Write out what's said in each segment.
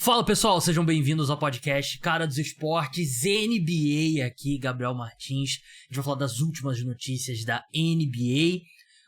Fala pessoal, sejam bem-vindos ao podcast Cara dos Esportes NBA, aqui Gabriel Martins. A gente vai falar das últimas notícias da NBA.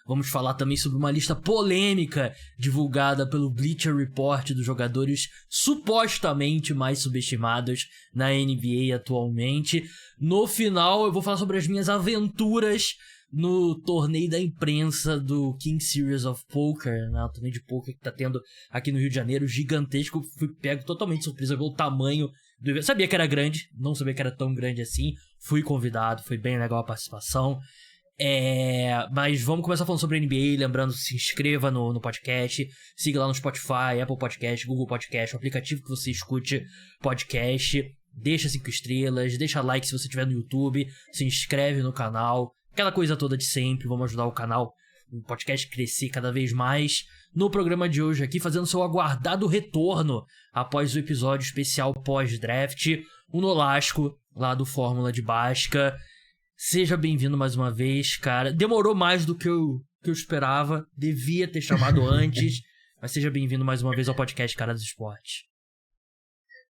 Vamos falar também sobre uma lista polêmica divulgada pelo Bleacher Report dos jogadores supostamente mais subestimados na NBA atualmente. No final eu vou falar sobre as minhas aventuras no torneio da imprensa do King Series of Poker, né? O torneio de poker que tá tendo aqui no Rio de Janeiro, gigantesco. Fui pego totalmente de surpresa pelo tamanho do evento. Sabia que era grande, não sabia que era tão grande assim. Fui convidado, foi bem legal a participação. Mas vamos começar falando sobre a NBA. Lembrando, se inscreva no podcast, siga lá no Spotify, Apple Podcast, Google Podcast, o aplicativo que você escute podcast. Deixa 5 estrelas, deixa like se você estiver no YouTube, se inscreve no canal. Aquela coisa toda de sempre, vamos ajudar o canal, o podcast crescer cada vez mais. No programa de hoje aqui, fazendo seu aguardado retorno após o episódio especial pós-draft, o Nolasco, lá do Fórmula de Basca. Seja bem-vindo mais uma vez, cara. Demorou mais do que eu esperava, devia ter chamado antes, mas seja bem-vindo mais uma vez ao podcast Cara dos Esportes.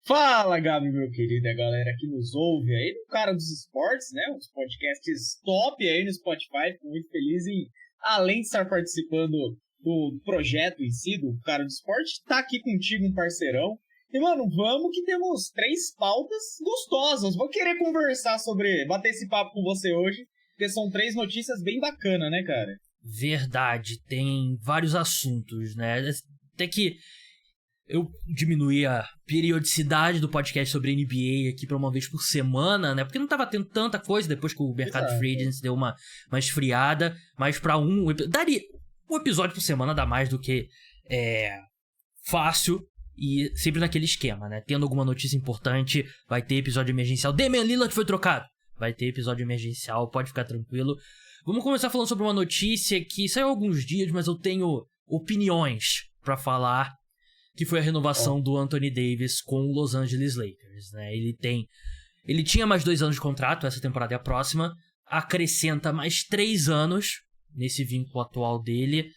Fala, Gabi, meu querido, a galera que nos ouve aí no Cara dos Esportes, né? Os podcasts top aí no Spotify. Fico muito feliz em, além de estar participando do projeto em si, do Cara do Esporte, tá aqui contigo, um parceirão. E, mano, vamos que temos 3 pautas gostosas. Vou querer conversar sobre, bater esse papo com você hoje, porque são 3 notícias bem bacanas, né, cara? Verdade, tem vários assuntos, né? Até que eu diminuí a periodicidade do podcast sobre NBA aqui pra uma vez por semana, né? Porque não tava tendo tanta coisa depois que o mercado free agency deu uma esfriada. Mas pra daria um episódio por semana, dá mais do que fácil. E sempre naquele esquema, né? Tendo alguma notícia importante, vai ter episódio emergencial. Damian Lillard foi trocado. Vai ter episódio emergencial, pode ficar tranquilo. Vamos começar falando sobre uma notícia que saiu há alguns dias, mas eu tenho opiniões pra falar. Que foi a renovação do Anthony Davis com o Los Angeles Lakers, né? Ele tinha mais 2 anos de contrato, essa temporada é a próxima, acrescenta mais 3 anos nesse vínculo atual dele,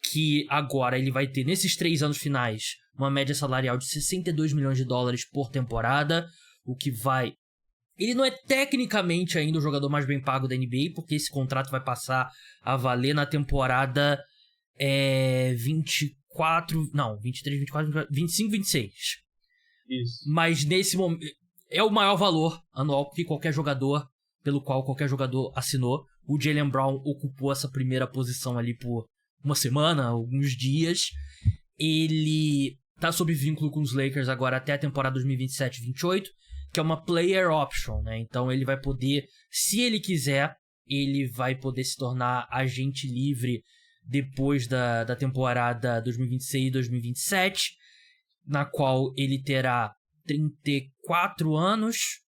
que agora ele vai ter, nesses 3 anos finais, uma média salarial de $62 milhões por temporada, o que vai... Ele não é tecnicamente ainda o jogador mais bem pago da NBA, porque esse contrato vai passar a valer na temporada 23, 24, 25, 26. Isso. Mas nesse momento é o maior valor anual que pelo qual qualquer jogador assinou. O Jaylen Brown ocupou essa primeira posição ali por uma semana, alguns dias. Ele tá sob vínculo com os Lakers agora até a temporada 2027-28, que é uma player option, né? Então ele vai poder, se ele quiser, ele vai poder se tornar agente livre depois da temporada 2026 e 2027, na qual ele terá 34 anos.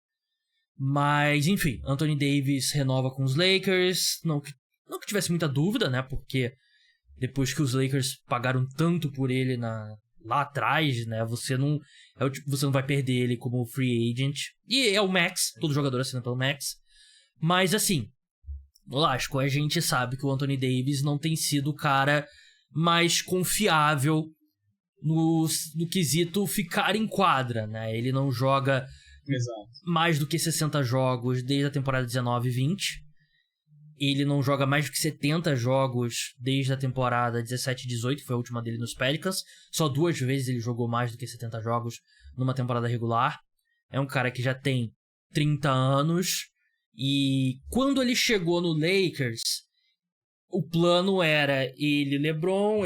Mas, enfim, Anthony Davis renova com os Lakers. Não que tivesse muita dúvida, né? Porque depois que os Lakers pagaram tanto por ele lá atrás, né? Você não vai perder ele como free agent. E é o Max, todo jogador assina pelo Max. Mas, assim, lógico, a gente sabe que o Anthony Davis não tem sido o cara mais confiável no quesito ficar em quadra, né? Ele não joga mais do que 60 jogos desde a temporada 19 e 20. Ele não joga mais do que 70 jogos desde a temporada 17 e 18, foi a última dele nos Pelicans. Só 2 vezes ele jogou mais do que 70 jogos numa temporada regular. É um cara que já tem 30 anos. E quando ele chegou no Lakers, o plano era ele, LeBron,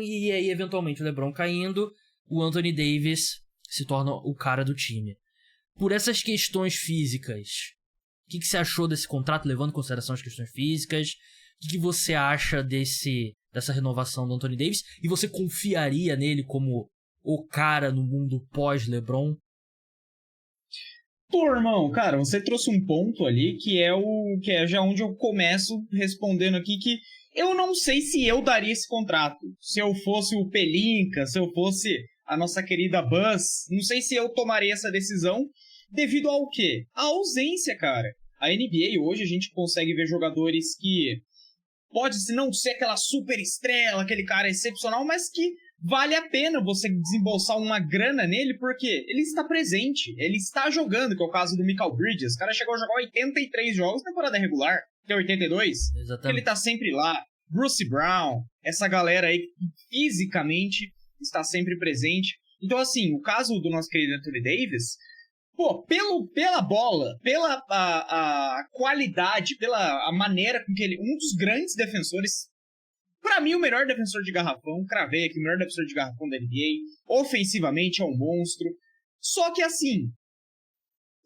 e aí eventualmente o LeBron caindo, o Anthony Davis se torna o cara do time. Por essas questões físicas, o que você achou desse contrato, levando em consideração as questões físicas? O que você acha dessa renovação do Anthony Davis? E você confiaria nele como o cara no mundo pós-LeBron? Pô, irmão, cara, você trouxe um ponto ali que é já onde eu começo respondendo aqui, que eu não sei se eu daria esse contrato. Se eu fosse o Pelinka, se eu fosse a nossa querida Buzz, não sei se eu tomaria essa decisão devido ao quê? A ausência, cara. A NBA hoje a gente consegue ver jogadores que pode não ser aquela super estrela, aquele cara excepcional, mas que vale a pena você desembolsar uma grana nele, porque ele está presente, ele está jogando, que é o caso do Mikal Bridges. O cara chegou a jogar 83 jogos na temporada regular, que é 82. Exatamente. Ele tá sempre lá. Bruce Brown, essa galera aí que fisicamente está sempre presente. Então, assim, o caso do nosso querido Anthony Davis, pô, pela bola, pela a qualidade, pela a maneira com que ele... Um dos grandes defensores, pra mim, o melhor defensor de garrafão, cravei aqui, o melhor defensor de garrafão da NBA, ofensivamente é um monstro. Só que, assim,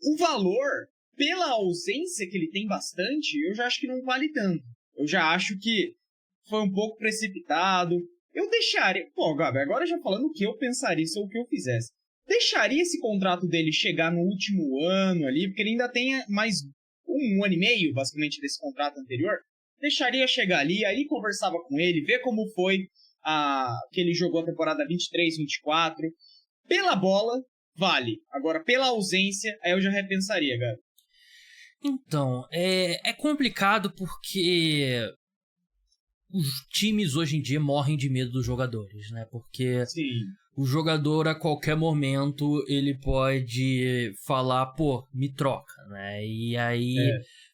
o valor, pela ausência que ele tem bastante, eu já acho que não vale tanto. Eu já acho que foi um pouco precipitado. Eu deixaria... Pô, Gabi, agora já falando o que eu pensaria se o que eu fizesse. Deixaria esse contrato dele chegar no último ano ali, porque ele ainda tem mais um ano e meio, basicamente, desse contrato anterior. Deixaria chegar ali, aí conversava com ele, ver como foi que ele jogou a temporada 23, 24. Pela bola, vale. Agora, pela ausência, aí eu já repensaria, Gabi. Então, é complicado porque os times hoje em dia morrem de medo dos jogadores, né? Porque Sim. O jogador, a qualquer momento, ele pode falar, pô, me troca, né? E aí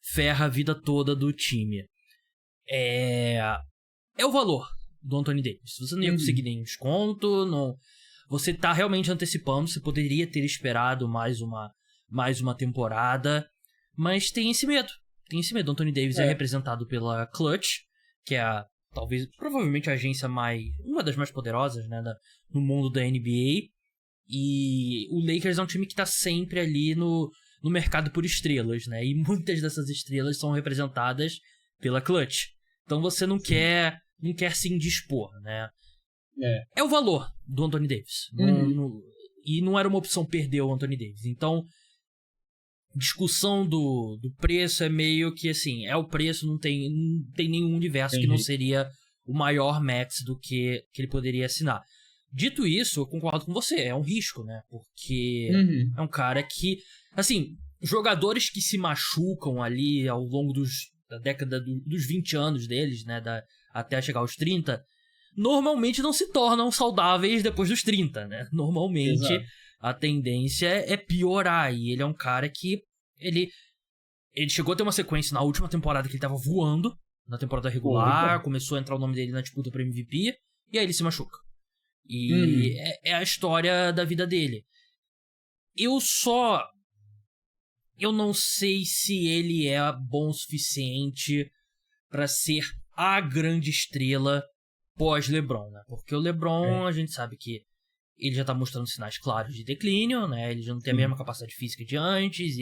ferra a vida toda do time. É o valor do Anthony Davis. Você não ia conseguir nenhum desconto, não... Você tá realmente antecipando, você poderia ter esperado mais uma temporada, mas tem esse medo. Tem esse medo. O Anthony Davis é representado pela Clutch, que é provavelmente a agência uma das mais poderosas, né, no mundo da NBA. E o Lakers é um time que tá sempre ali no mercado por estrelas, né? E muitas dessas estrelas são representadas pela Clutch. Então você não quer se indispor, né? É o valor do Anthony Davis. E não era uma opção perder o Anthony Davis. Então, discussão do preço é meio que assim, é o preço, não tem nenhum universo que não seria o maior max do que ele poderia assinar. Dito isso, eu concordo com você, é um risco, né? Porque é um cara que, assim, jogadores que se machucam ali ao longo da década dos 20 anos deles, né? Até chegar aos 30, normalmente não se tornam saudáveis depois dos 30, né? Normalmente... Exato. A tendência é piorar, e ele é um cara que ele chegou a ter uma sequência na última temporada que ele tava voando, na temporada regular, começou a entrar o nome dele na disputa pro MVP, e aí ele se machuca. E é a história da vida dele. Eu não sei se ele é bom o suficiente pra ser a grande estrela pós-LeBron, né? Porque o LeBron, a gente sabe que ele já tá mostrando sinais claros de declínio, né? Ele já não tem a mesma capacidade física de antes,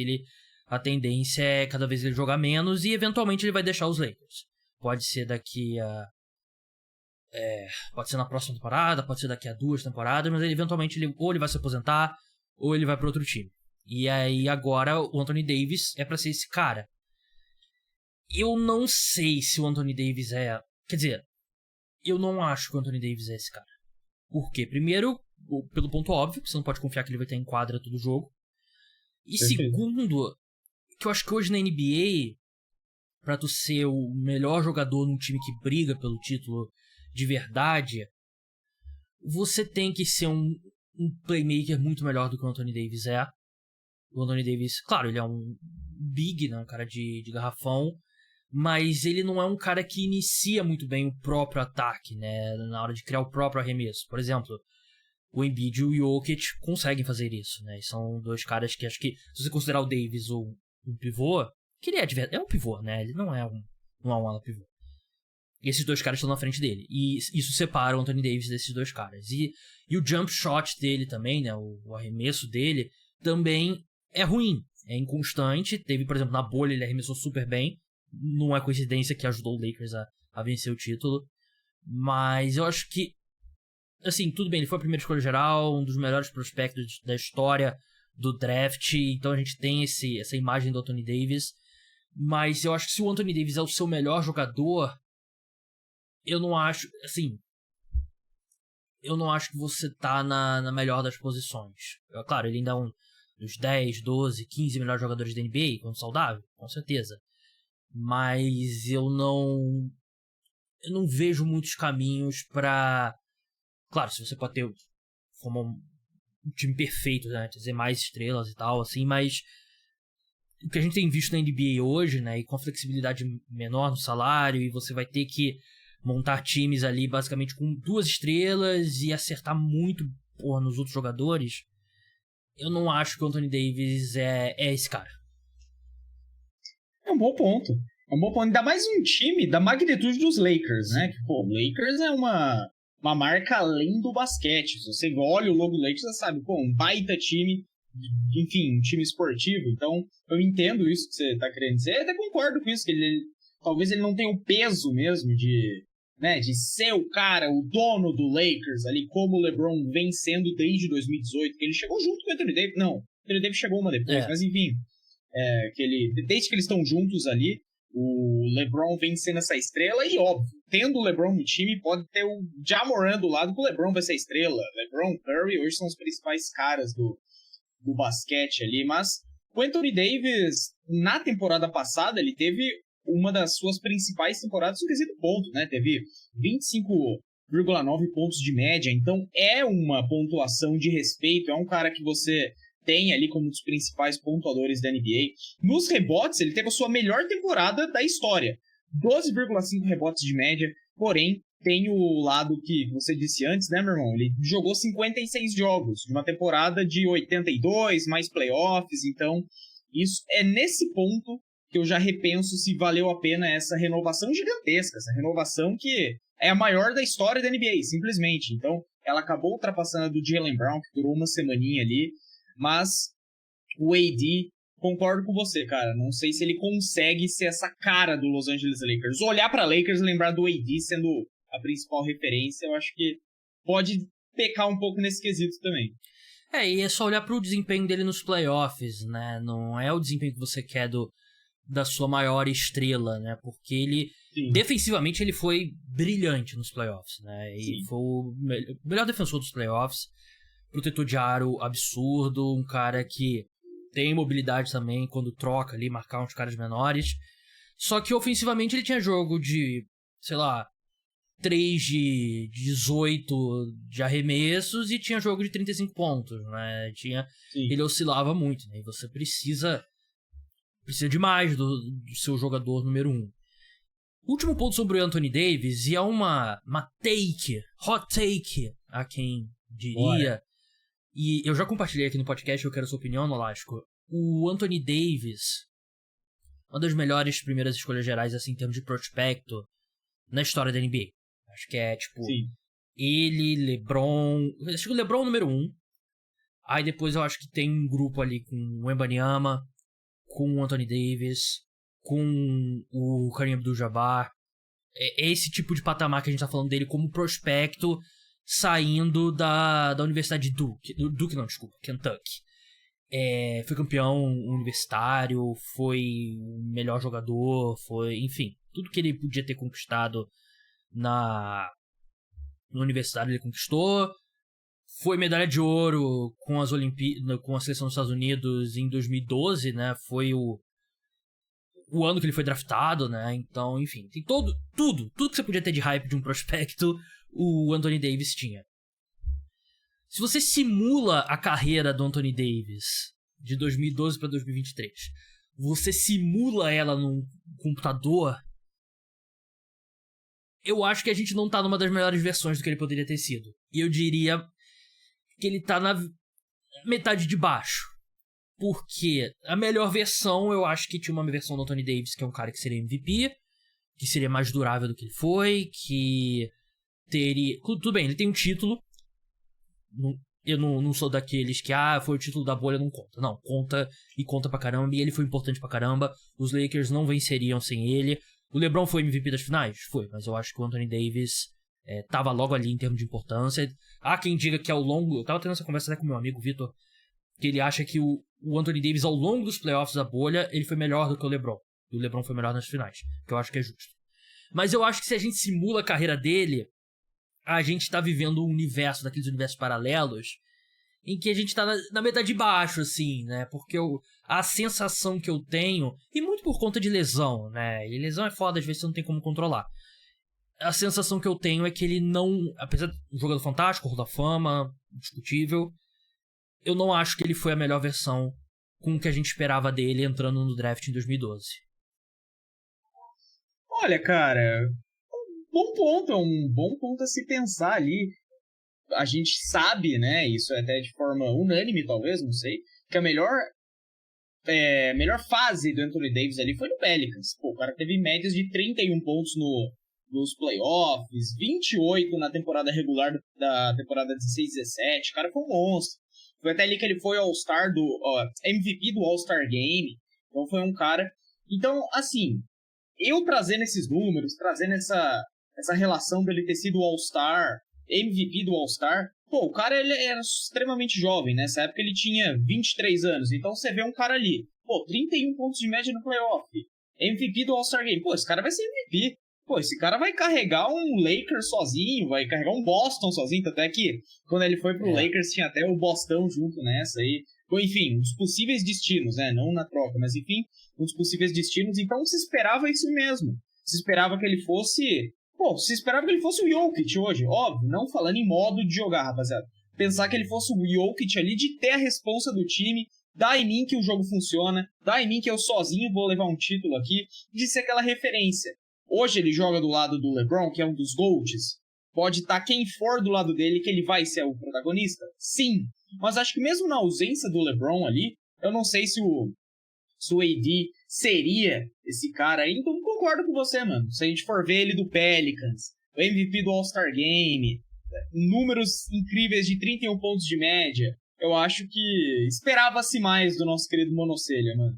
a tendência é cada vez ele jogar menos e eventualmente ele vai deixar os Lakers. Pode ser pode ser na próxima temporada, pode ser daqui a 2 temporadas, mas eventualmente ou ele vai se aposentar ou ele vai para outro time. E aí agora o Anthony Davis é para ser esse cara. Eu não sei se o Anthony Davis quer dizer, eu não acho que o Anthony Davis é esse cara. Por quê? Primeiro, pelo ponto óbvio, que você não pode confiar que ele vai ter em quadra todo jogo. E segundo, que eu acho que hoje na NBA, pra tu ser o melhor jogador num time que briga pelo título de verdade, você tem que ser um playmaker muito melhor do que o Anthony Davis é. O Anthony Davis, claro, ele é um big, né, um cara de garrafão, mas ele não é um cara que inicia muito bem o próprio ataque, né, na hora de criar o próprio arremesso. Por exemplo, o Embiid e o Jokic conseguem fazer isso, né? E são dois caras que acho que, se você considerar o Davis um pivô, que ele é um pivô, né? Ele não é um ala pivô. E esses dois caras estão na frente dele. E isso separa o Anthony Davis desses dois caras. E o jump shot dele também, né? O arremesso dele também é ruim. É inconstante. Teve, por exemplo, na bolha ele arremessou super bem. Não é coincidência que ajudou o Lakers a vencer o título. Mas eu acho que, assim, tudo bem, ele foi a primeira escolha geral, um dos melhores prospectos da história do draft, então a gente tem essa imagem do Anthony Davis, mas eu acho que se o Anthony Davis é o seu melhor jogador, eu não acho que você tá na melhor das posições. Claro, ele ainda é um dos 10, 12, 15 melhores jogadores da NBA, quando saudável, com certeza, mas eu não vejo muitos caminhos pra... Claro, se você pode formar um time perfeito, né? Dizer mais estrelas e tal, assim, mas o que a gente tem visto na NBA hoje, né? E com a flexibilidade menor no salário, e você vai ter que montar times ali basicamente com 2 estrelas e acertar muito nos outros jogadores, eu não acho que o Anthony Davis é esse cara. É um bom ponto. É um bom ponto. Ainda mais um time da magnitude dos Lakers, né? Que, pô, o Lakers é uma marca além do basquete. Se você olha o logo do Lakers, você sabe, pô, um baita time, enfim, um time esportivo. Então, eu entendo isso que você tá querendo dizer. Eu até concordo com isso, que talvez ele não tenha o peso mesmo de ser o cara, o dono do Lakers ali, como o LeBron vem sendo desde 2018, que ele chegou junto com o Anthony Davis. Não, o Anthony Davis chegou uma depois, mas enfim, desde que eles estão juntos ali, o LeBron vem sendo essa estrela, e óbvio, tendo o LeBron no time, pode ter o Ja Morant do lado, que o LeBron vai ser a estrela. LeBron, Curry, hoje são os principais caras do basquete ali, mas o Anthony Davis, na temporada passada, ele teve uma das suas principais temporadas no quesito ponto, né? Teve 25,9 pontos de média, então é uma pontuação de respeito, é um cara que você tem ali como um dos principais pontuadores da NBA. Nos rebotes, ele teve a sua melhor temporada da história, 12,5 rebotes de média, porém, tem o lado que você disse antes, né, meu irmão? Ele jogou 56 jogos, de uma temporada de 82, mais playoffs, então isso é nesse ponto que eu já repenso se valeu a pena essa renovação gigantesca, essa renovação que é a maior da história da NBA, simplesmente. Então, ela acabou ultrapassando a do Jaylen Brown, que durou uma semaninha ali, mas o AD, concordo com você, cara, não sei se ele consegue ser essa cara do Los Angeles Lakers. Olhar pra Lakers e lembrar do AD sendo a principal referência, eu acho que pode pecar um pouco nesse quesito também. E é só olhar pro desempenho dele nos playoffs, né? Não é o desempenho que você quer da sua maior estrela, né? Porque ele, defensivamente, ele foi brilhante nos playoffs, né? E foi o melhor defensor dos playoffs, protetor de aro absurdo, um cara que tem mobilidade também quando troca ali, marcar uns caras menores. Só que ofensivamente ele tinha jogo de, sei lá, 3 de 18 de arremessos e tinha jogo de 35 pontos, né? Ele oscilava muito, né? E você precisa demais do seu jogador número 1. Último ponto sobre o Anthony Davis, e é uma hot take, a quem diria. Bora. E eu já compartilhei aqui no podcast, eu quero a sua opinião, Nolasco. O Anthony Davis, uma das melhores primeiras escolhas gerais, assim, em termos de prospecto, na história da NBA. Acho que é, tipo, ele, LeBron... Acho que o LeBron é o número 1. Aí depois eu acho que tem um grupo ali com o Wembanyama, com o Anthony Davis, com o Kareem Abdul-Jabbar. É esse tipo de patamar que a gente tá falando dele como prospecto saindo da Universidade de Kentucky. Foi campeão universitário, foi o melhor jogador, enfim, tudo que ele podia ter conquistado na universidade ele conquistou. Foi medalha de ouro com a seleção dos Estados Unidos em 2012, né? Foi o ano que ele foi draftado, né? Então, enfim, tem tudo que você podia ter de hype de um prospecto, o Anthony Davis tinha. Se você simula a carreira do Anthony Davis de 2012 para 2023, você simula ela num computador, eu acho que a gente não tá numa das melhores versões do que ele poderia ter sido. E eu diria que ele tá na metade de baixo. Porque a melhor versão, eu acho que tinha uma versão do Anthony Davis, que é um cara que seria MVP, que seria mais durável do que ele foi, que teria... Tudo bem, ele tem um título. Eu não sou daqueles que, foi o título da bolha, não conta. Não, conta e conta pra caramba, e ele foi importante pra caramba. Os Lakers não venceriam sem ele. O LeBron foi MVP das finais? Foi, mas eu acho que o Anthony Davis tava logo ali em termos de importância. Há quem diga que ao longo... Eu tava tendo essa conversa até com meu amigo Vitor, que ele acha que o Anthony Davis, ao longo dos playoffs da bolha, ele foi melhor do que o LeBron. E o LeBron foi melhor nas finais, que eu acho que é justo. Mas eu acho que se a gente simula a carreira dele, a gente tá vivendo um universo, daqueles universos paralelos, em que a gente tá na metade de baixo, assim, né? Porque a sensação que eu tenho, e muito por conta de lesão, né? E lesão é foda, às vezes você não tem como controlar. a sensação que eu tenho é que ele não... Apesar de um jogador fantástico, Hall da Fama, discutível, eu não acho que ele foi a melhor versão com o que a gente esperava dele entrando no draft em 2012. Olha, cara, é um bom ponto a se pensar ali. A gente sabe, né, isso é até de forma unânime, talvez, não sei, que a melhor fase do Anthony Davis ali foi no Pelicans. Pô, o cara teve médias de 31 pontos nos playoffs, 28 na temporada regular da temporada 16-17. O cara foi um monstro. Foi até ali que ele foi All-Star MVP do All-Star Game. Então foi um cara... Então, assim, eu trazendo esses números, trazendo essa relação dele ter sido All-Star, MVP do All-Star, pô, o cara ele era extremamente jovem, nessa época ele tinha 23 anos, então você vê um cara ali, pô, 31 pontos de média no playoff, MVP do All-Star Game, pô, esse cara vai ser MVP, pô, esse cara vai carregar um Lakers sozinho, vai carregar um Boston sozinho, até que quando ele foi pro Lakers tinha até o Bostão junto nessa aí, enfim, um dos possíveis destinos, né, não na troca, mas enfim, um dos possíveis destinos, então se esperava isso mesmo, se esperava que ele fosse... Pô, se esperava que ele fosse o Jokic hoje, óbvio, não falando em modo de jogar, rapaziada. Pensar que ele fosse o Jokic ali, de ter a responsa do time, dá em mim que o jogo funciona, dá em mim que eu sozinho vou levar um título aqui, de ser aquela referência. Hoje ele joga do lado do LeBron, que é um dos GOATs. Pode estar quem for do lado dele que ele vai ser o protagonista? Sim. Mas acho que mesmo na ausência do LeBron ali, eu não sei se o AD seria esse cara aí, então concordo com você, mano. Se a gente for ver ele do Pelicans, o MVP do All-Star Game, números incríveis de 31 pontos de média, eu acho que esperava-se mais do nosso querido Monocelha, mano.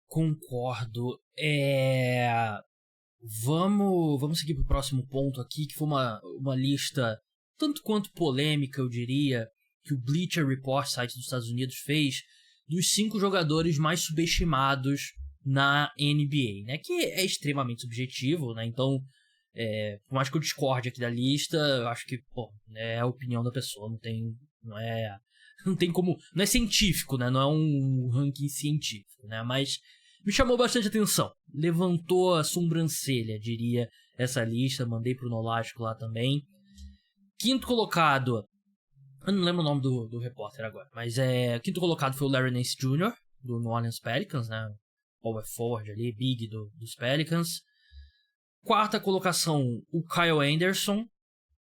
Concordo. Vamos seguir pro próximo ponto aqui, que foi uma lista tanto quanto polêmica, eu diria, que o Bleacher Report, site dos Estados Unidos, fez dos 5 jogadores mais subestimados na NBA, né? Que é extremamente subjetivo, né? Então, por mais que eu discorde aqui da lista, eu acho que, pô, é a opinião da pessoa, não tem como... Não é científico, né? Não é um ranking científico, né? Mas me chamou bastante atenção. Levantou a sobrancelha, diria, essa lista. Mandei pro Nolástico lá também. Quinto colocado... Eu não lembro o nome do repórter agora, mas quinto colocado foi o Larry Nance Jr., do New Orleans Pelicans, né? Power forward ali, big dos Pelicans. Quarta colocação, o Kyle Anderson,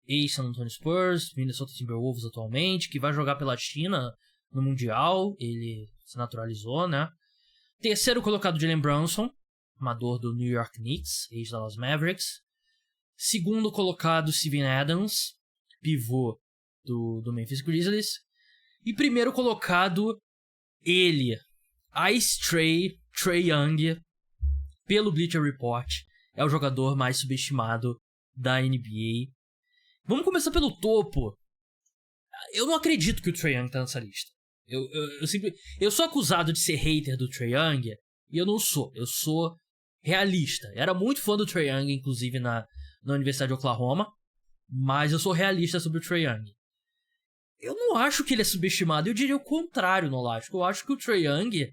ex-San Antonio Spurs, Minnesota Timberwolves atualmente, que vai jogar pela China no Mundial, ele se naturalizou, né? Terceiro colocado, Jalen Brunson, amador do New York Knicks, ex-Dallas Mavericks. Segundo colocado, Steven Adams, pivô do Memphis Grizzlies. E primeiro colocado, ele, Trae Young, pelo Bleacher Report, é o jogador mais subestimado da NBA. Vamos começar pelo topo. Eu não acredito que o Trae Young tá nessa lista. Eu sou acusado de ser hater do Trae Young, e eu não sou. Eu sou realista. Eu era muito fã do Trae Young, inclusive na Universidade de Oklahoma, mas eu sou realista sobre o Trae Young. Eu não acho que ele é subestimado, eu diria o contrário, Nolástico. Eu acho que o Trae Young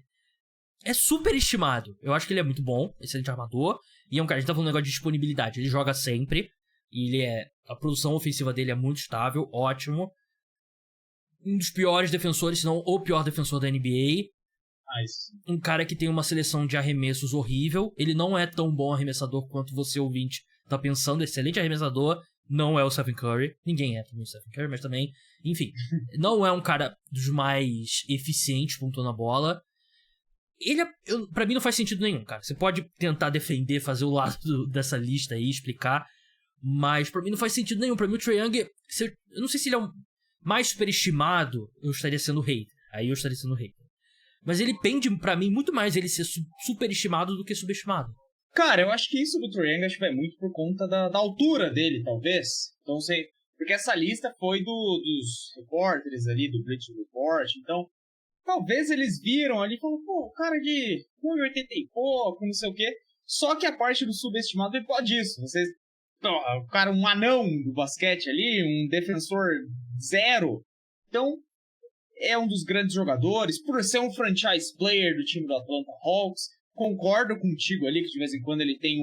é superestimado. Eu acho que ele é muito bom, excelente armador, e é um cara, a gente tá falando um negócio de disponibilidade, ele joga sempre, e a produção ofensiva dele é muito estável, ótimo. Um dos piores defensores, se não o pior defensor da NBA. Nice. Um cara que tem uma seleção de arremessos horrível, ele não é tão bom arremessador quanto você, ouvinte, tá pensando, excelente arremessador. Não é o Stephen Curry. Ninguém é também o Stephen Curry, mas também... Enfim, não é um cara dos mais eficientes pontuando a bola. Pra mim não faz sentido nenhum, cara. Você pode tentar defender, fazer o lado dessa lista aí, explicar. Mas pra mim não faz sentido nenhum. Pra mim o Trae Young... Eu não sei se ele é um mais superestimado, eu estaria sendo hater. Aí eu estaria sendo hater. Mas ele pende, pra mim, muito mais ele ser superestimado do que subestimado. Cara, eu acho que isso do Trae Young acho que vai muito por conta da altura dele, talvez. Então, porque essa lista foi dos repórteres ali, do Bleacher Report. Então, talvez eles viram ali e falaram, pô, o cara de 1,80 e pouco, não sei o quê. Só que a parte do subestimado é por disso. O cara, um anão do basquete ali, um defensor zero. Então, é um dos grandes jogadores. Por ser um franchise player do time do Atlanta Hawks. Concordo contigo ali que de vez em quando ele tem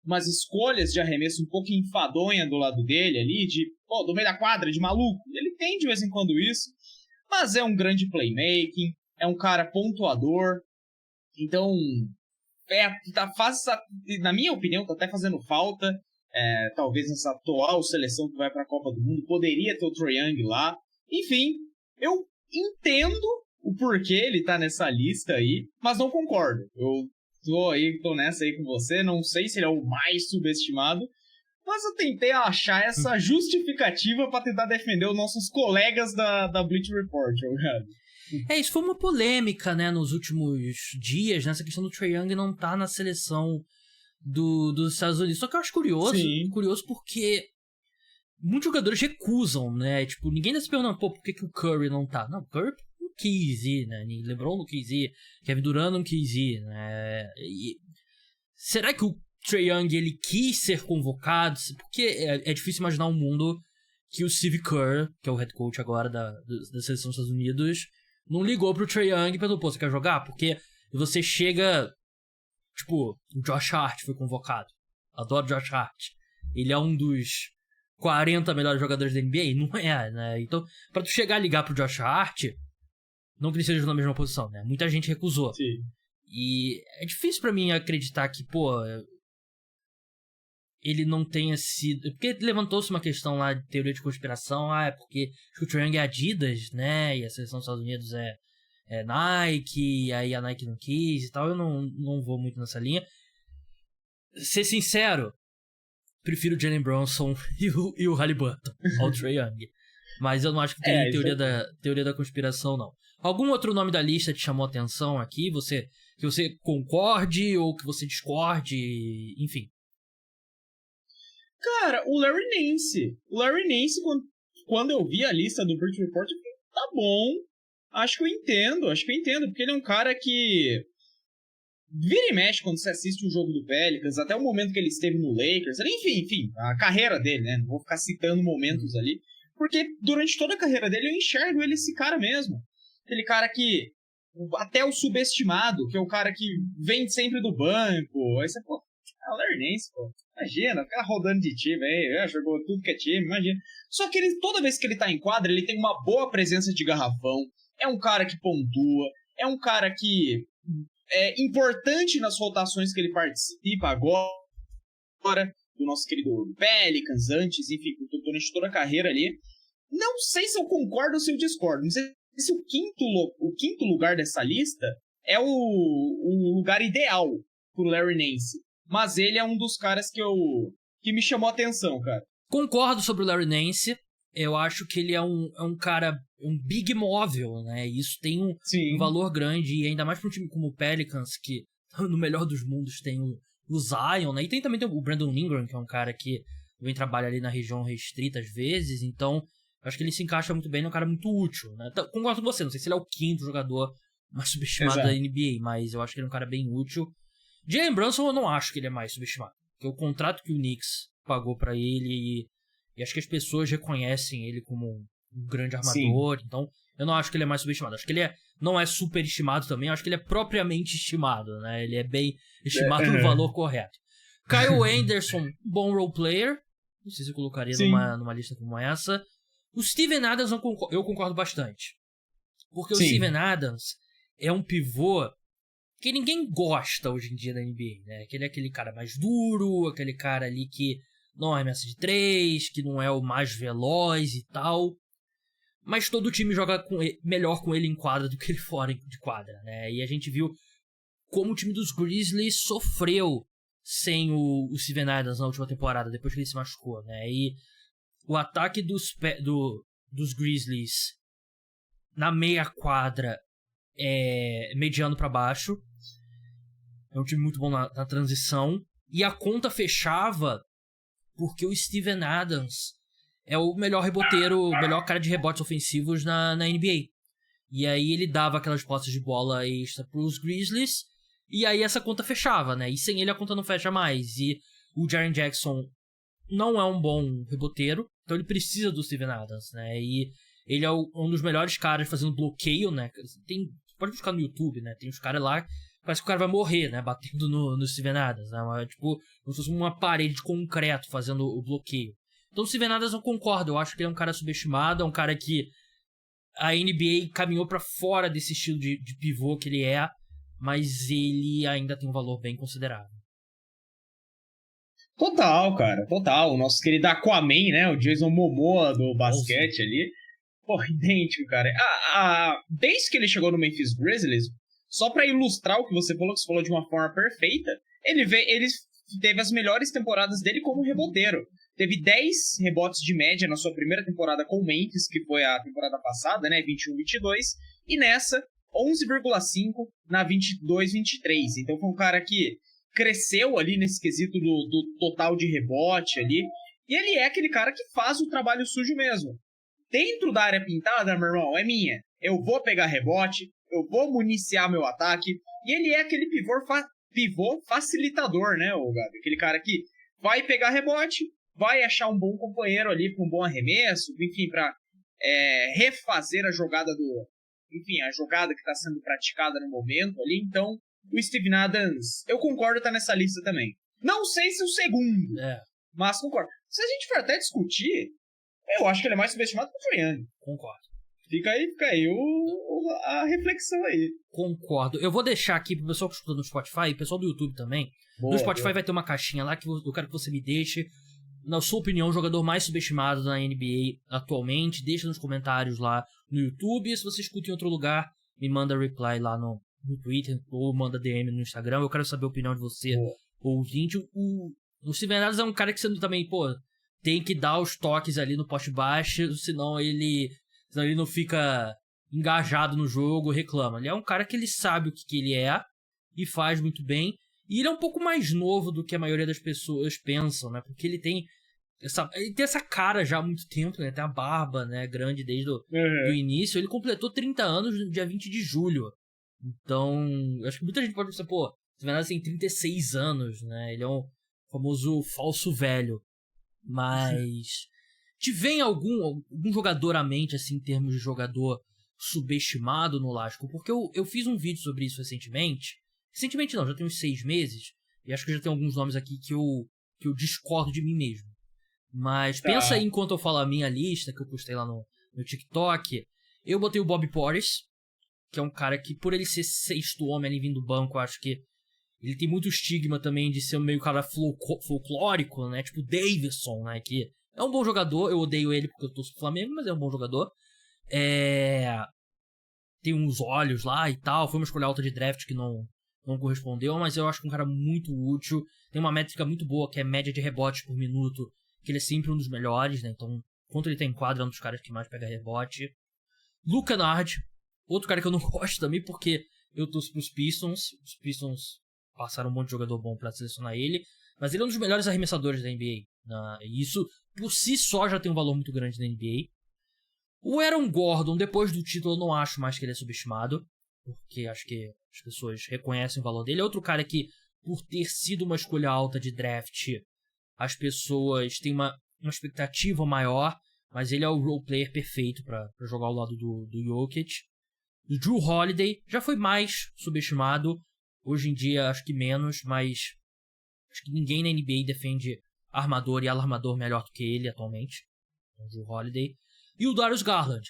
umas escolhas de arremesso um pouco enfadonha do lado dele ali, do meio da quadra, de maluco. Ele tem de vez em quando isso, mas é um grande playmaking, é um cara pontuador. Então, na minha opinião, tá até fazendo falta. Talvez nessa atual seleção que vai para a Copa do Mundo, poderia ter o Trae Young lá. Enfim, eu entendo o porquê ele tá nessa lista aí, mas não concordo. Eu tô nessa aí com você, não sei se ele é o mais subestimado, mas eu tentei achar essa justificativa para tentar defender os nossos colegas da Bleacher Report, cara. Isso foi uma polêmica, né, nos últimos dias, nessa questão do Trae Young não tá na seleção dos Estados Unidos. Só que eu acho curioso porque muitos jogadores recusam, né? Tipo, ninguém tá se perguntando, por que o Curry não tá? Não, o Curry não quis ir, né? LeBron não quis ir, Kevin Durant não quis ir, né? Será que o Trae Young, ele quis ser convocado? Porque é difícil imaginar um mundo que o Steve Kerr, que é o head coach agora da seleção dos Estados Unidos, não ligou pro Trae Young e pensou, você quer jogar? Porque você chega... Tipo, o Josh Hart foi convocado. Adoro Josh Hart. Ele é um dos 40 melhores jogadores da NBA? Não é, né? Então, pra tu chegar a ligar pro Josh Hart, não que ele seja na mesma posição, né? Muita gente recusou. Sim. E é difícil pra mim acreditar que, ele não tenha sido... Porque levantou-se uma questão lá de teoria de conspiração. É porque o Trae Young é Adidas, né? E a seleção dos Estados Unidos é Nike, aí a Nike não quis e tal. Eu não vou muito nessa linha. Ser sincero, prefiro o Jalen Brunson e o Haliburton ao Trae Young. Mas eu não acho que tem teoria da conspiração, não. Algum outro nome da lista te chamou a atenção aqui? Que você concorde ou que você discorde? Enfim. Cara, o Larry Nance. O Larry Nance, quando eu vi a lista do Bleacher Report, eu falei, tá bom. Acho que eu entendo, porque ele é um cara que vira e mexe quando você assiste um jogo do Pelicans, até o momento que ele esteve no Lakers, enfim, a carreira dele, né? Não vou ficar citando momentos ali, porque durante toda a carreira dele eu enxergo ele esse cara mesmo. Aquele cara que, até o subestimado, que é o cara que vem sempre do banco, aí você, é o Larry Nance, imagina, o cara rodando de time aí, jogou tudo que é time, imagina. Só que toda vez que ele tá em quadra, ele tem uma boa presença de garrafão, é um cara que pontua, é um cara que é importante nas rotações que ele participa agora, do nosso querido Pelicans, antes, enfim, durante toda a carreira ali. Não sei se eu concordo ou se eu discordo, não sei se o quinto lugar dessa lista é o lugar ideal pro Larry Nance, mas ele é um dos caras que me chamou a atenção, cara. Concordo sobre o Larry Nance. Eu acho que ele é um cara, um big móvel, né? E isso tem um valor grande, e ainda mais para um time como o Pelicans, que no melhor dos mundos tem o Zion, né? E tem também o Brandon Ingram, que é um cara que vem trabalhar ali na região restrita às vezes, então eu acho que ele se encaixa muito bem, ele é um cara muito útil, né? Então, concordo com você, não sei se ele é o quinto jogador mais subestimado da NBA, mas eu acho que ele é um cara bem útil. Jalen Brunson eu não acho que ele é mais subestimado, porque o contrato que o Knicks pagou para ele... E acho que as pessoas reconhecem ele como um grande armador. Sim. Então eu não acho que ele é mais subestimado. Acho que ele não é superestimado também. Acho que ele é propriamente estimado, né? Ele é bem estimado no valor correto. Kyle Anderson, bom role player. Não sei se eu colocaria numa lista como essa. O Steven Adams eu concordo bastante. Porque o Steven Adams é um pivô que ninguém gosta hoje em dia da NBA, né? Que ele é aquele cara mais duro, aquele cara ali que não arremessa de 3, que não é o mais veloz e tal. Mas todo time joga melhor com ele em quadra do que ele fora de quadra, né? E a gente viu como o time dos Grizzlies sofreu sem o Steven Adams na última temporada, depois que ele se machucou, né? E o ataque dos Grizzlies na meia quadra é mediano para baixo. É um time muito bom na transição. E a conta fechava porque o Steven Adams é o melhor reboteiro, o melhor cara de rebotes ofensivos na NBA. E aí ele dava aquelas posses de bola extra pros Grizzlies, e aí essa conta fechava, né? E sem ele a conta não fecha mais. E o Jaren Jackson não é um bom reboteiro, então ele precisa do Steven Adams, né? E ele é um dos melhores caras fazendo bloqueio, né? Pode buscar no YouTube, né? Tem os caras lá, parece que o cara vai morrer, né? Batendo no Steven Adams, né? Tipo, como se fosse uma parede de concreto fazendo o bloqueio. Então o Steven Adams eu concordo, eu acho que ele é um cara subestimado, é um cara que a NBA caminhou pra fora desse estilo de pivô que ele é, mas ele ainda tem um valor bem considerável. Total, cara, total. O nosso querido Aquaman, né? O Jason Momoa do basquete ali. Pô, idêntico, cara. Desde que ele chegou no Memphis Grizzlies, só pra ilustrar o que você falou de uma forma perfeita, ele teve as melhores temporadas dele como reboteiro. Teve 10 rebotes de média na sua primeira temporada com o Memphis, que foi a temporada passada, né? 21-22. E nessa, 11,5 na 22-23. Então foi um cara que cresceu ali nesse quesito do total de rebote ali. E ele é aquele cara que faz o trabalho sujo mesmo. Dentro da área pintada, meu irmão, é minha. Eu vou pegar rebote, eu vou municiar meu ataque. E ele é aquele pivô facilitador, né, o Gabi? Aquele cara que vai pegar rebote, vai achar um bom companheiro ali com um bom arremesso, enfim, para refazer a jogada a jogada que está sendo praticada no momento ali. Então, o Steven Adams, eu concordo, tá nessa lista também. Não sei se o segundo, mas concordo. Se a gente for até discutir, eu acho que ele é mais subestimado que o Trae Young. Concordo. Fica aí a reflexão aí. Concordo. Eu vou deixar aqui pro pessoal que escuta no Spotify, o pessoal do YouTube também. Boa, no Spotify vai ter uma caixinha lá que eu quero que você me deixe, na sua opinião, o jogador mais subestimado na NBA atualmente. Deixa nos comentários lá no YouTube. E se você escuta em outro lugar, me manda reply lá no Twitter ou manda DM no Instagram. Eu quero saber a opinião de você, ouvinte. O Steven Adams é um cara que você também, tem que dar os toques ali no poste baixo, senão ele não fica engajado no jogo, reclama. Ele é um cara que ele sabe o que ele é e faz muito bem. E ele é um pouco mais novo do que a maioria das pessoas pensam, né? Porque ele tem essa cara já há muito tempo, né? Tem a barba, né? Grande desde o do início. Ele completou 30 anos no dia 20 de julho. Então, eu acho que muita gente pode pensar, Steven Adams tem 36 anos, né? Ele é um famoso falso velho. Mas te vem algum jogador à mente, assim, em termos de jogador subestimado no Lasco? Porque eu fiz um vídeo sobre isso recentemente. Recentemente não, já tem uns 6 meses. E acho que já tem alguns nomes aqui que eu discordo de mim mesmo. Mas pensa aí enquanto eu falo a minha lista, que eu postei lá no TikTok. Eu botei o Bobby Portis, que é um cara que, por ele ser sexto homem ali vindo do banco, eu acho que ele tem muito estigma também de ser um meio cara folclórico, né? Tipo o Davidson, né? Que é um bom jogador. Eu odeio ele porque eu torço pro Flamengo, mas é um bom jogador. Tem uns olhos lá e tal. Foi uma escolha alta de draft que não correspondeu, mas eu acho que é um cara muito útil. Tem uma métrica muito boa, que é média de rebotes por minuto, que ele é sempre um dos melhores, né? Então, enquanto ele tá em quadra, é um dos caras que mais pega rebote. Luka Kennard, outro cara que eu não gosto também, porque eu torço pros Pistons. Os Pistons passaram um monte de jogador bom pra selecionar ele, mas ele é um dos melhores arremessadores da NBA. E isso, por si só, já tem um valor muito grande na NBA. O Aaron Gordon, depois do título, eu não acho mais que ele é subestimado, porque acho que as pessoas reconhecem o valor dele. É outro cara que, por ter sido uma escolha alta de draft, as pessoas têm uma expectativa maior, mas ele é o role player perfeito pra jogar ao lado do Jokic. O Jrue Holiday já foi mais subestimado. Hoje em dia, acho que menos, mas acho que ninguém na NBA defende armador e alarmador melhor do que ele atualmente. O Jrue Holiday. E o Darius Garland.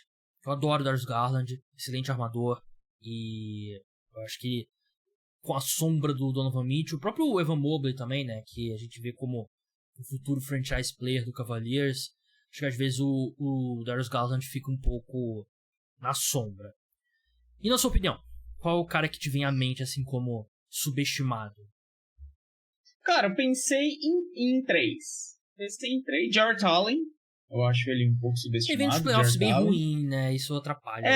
Eu adoro o Darius Garland, excelente armador. E eu acho que com a sombra do Donovan Mitchell, o próprio Evan Mobley também, né, que a gente vê como o futuro franchise player do Cavaliers, acho que às vezes o Darius Garland fica um pouco na sombra. E na sua opinião, qual é o cara que te vem à mente assim como subestimado? Cara, eu pensei em 3. Jarrett Allen. Eu acho ele um pouco subestimado. Ele vem dos playoffs bem ruim, né? Isso atrapalha.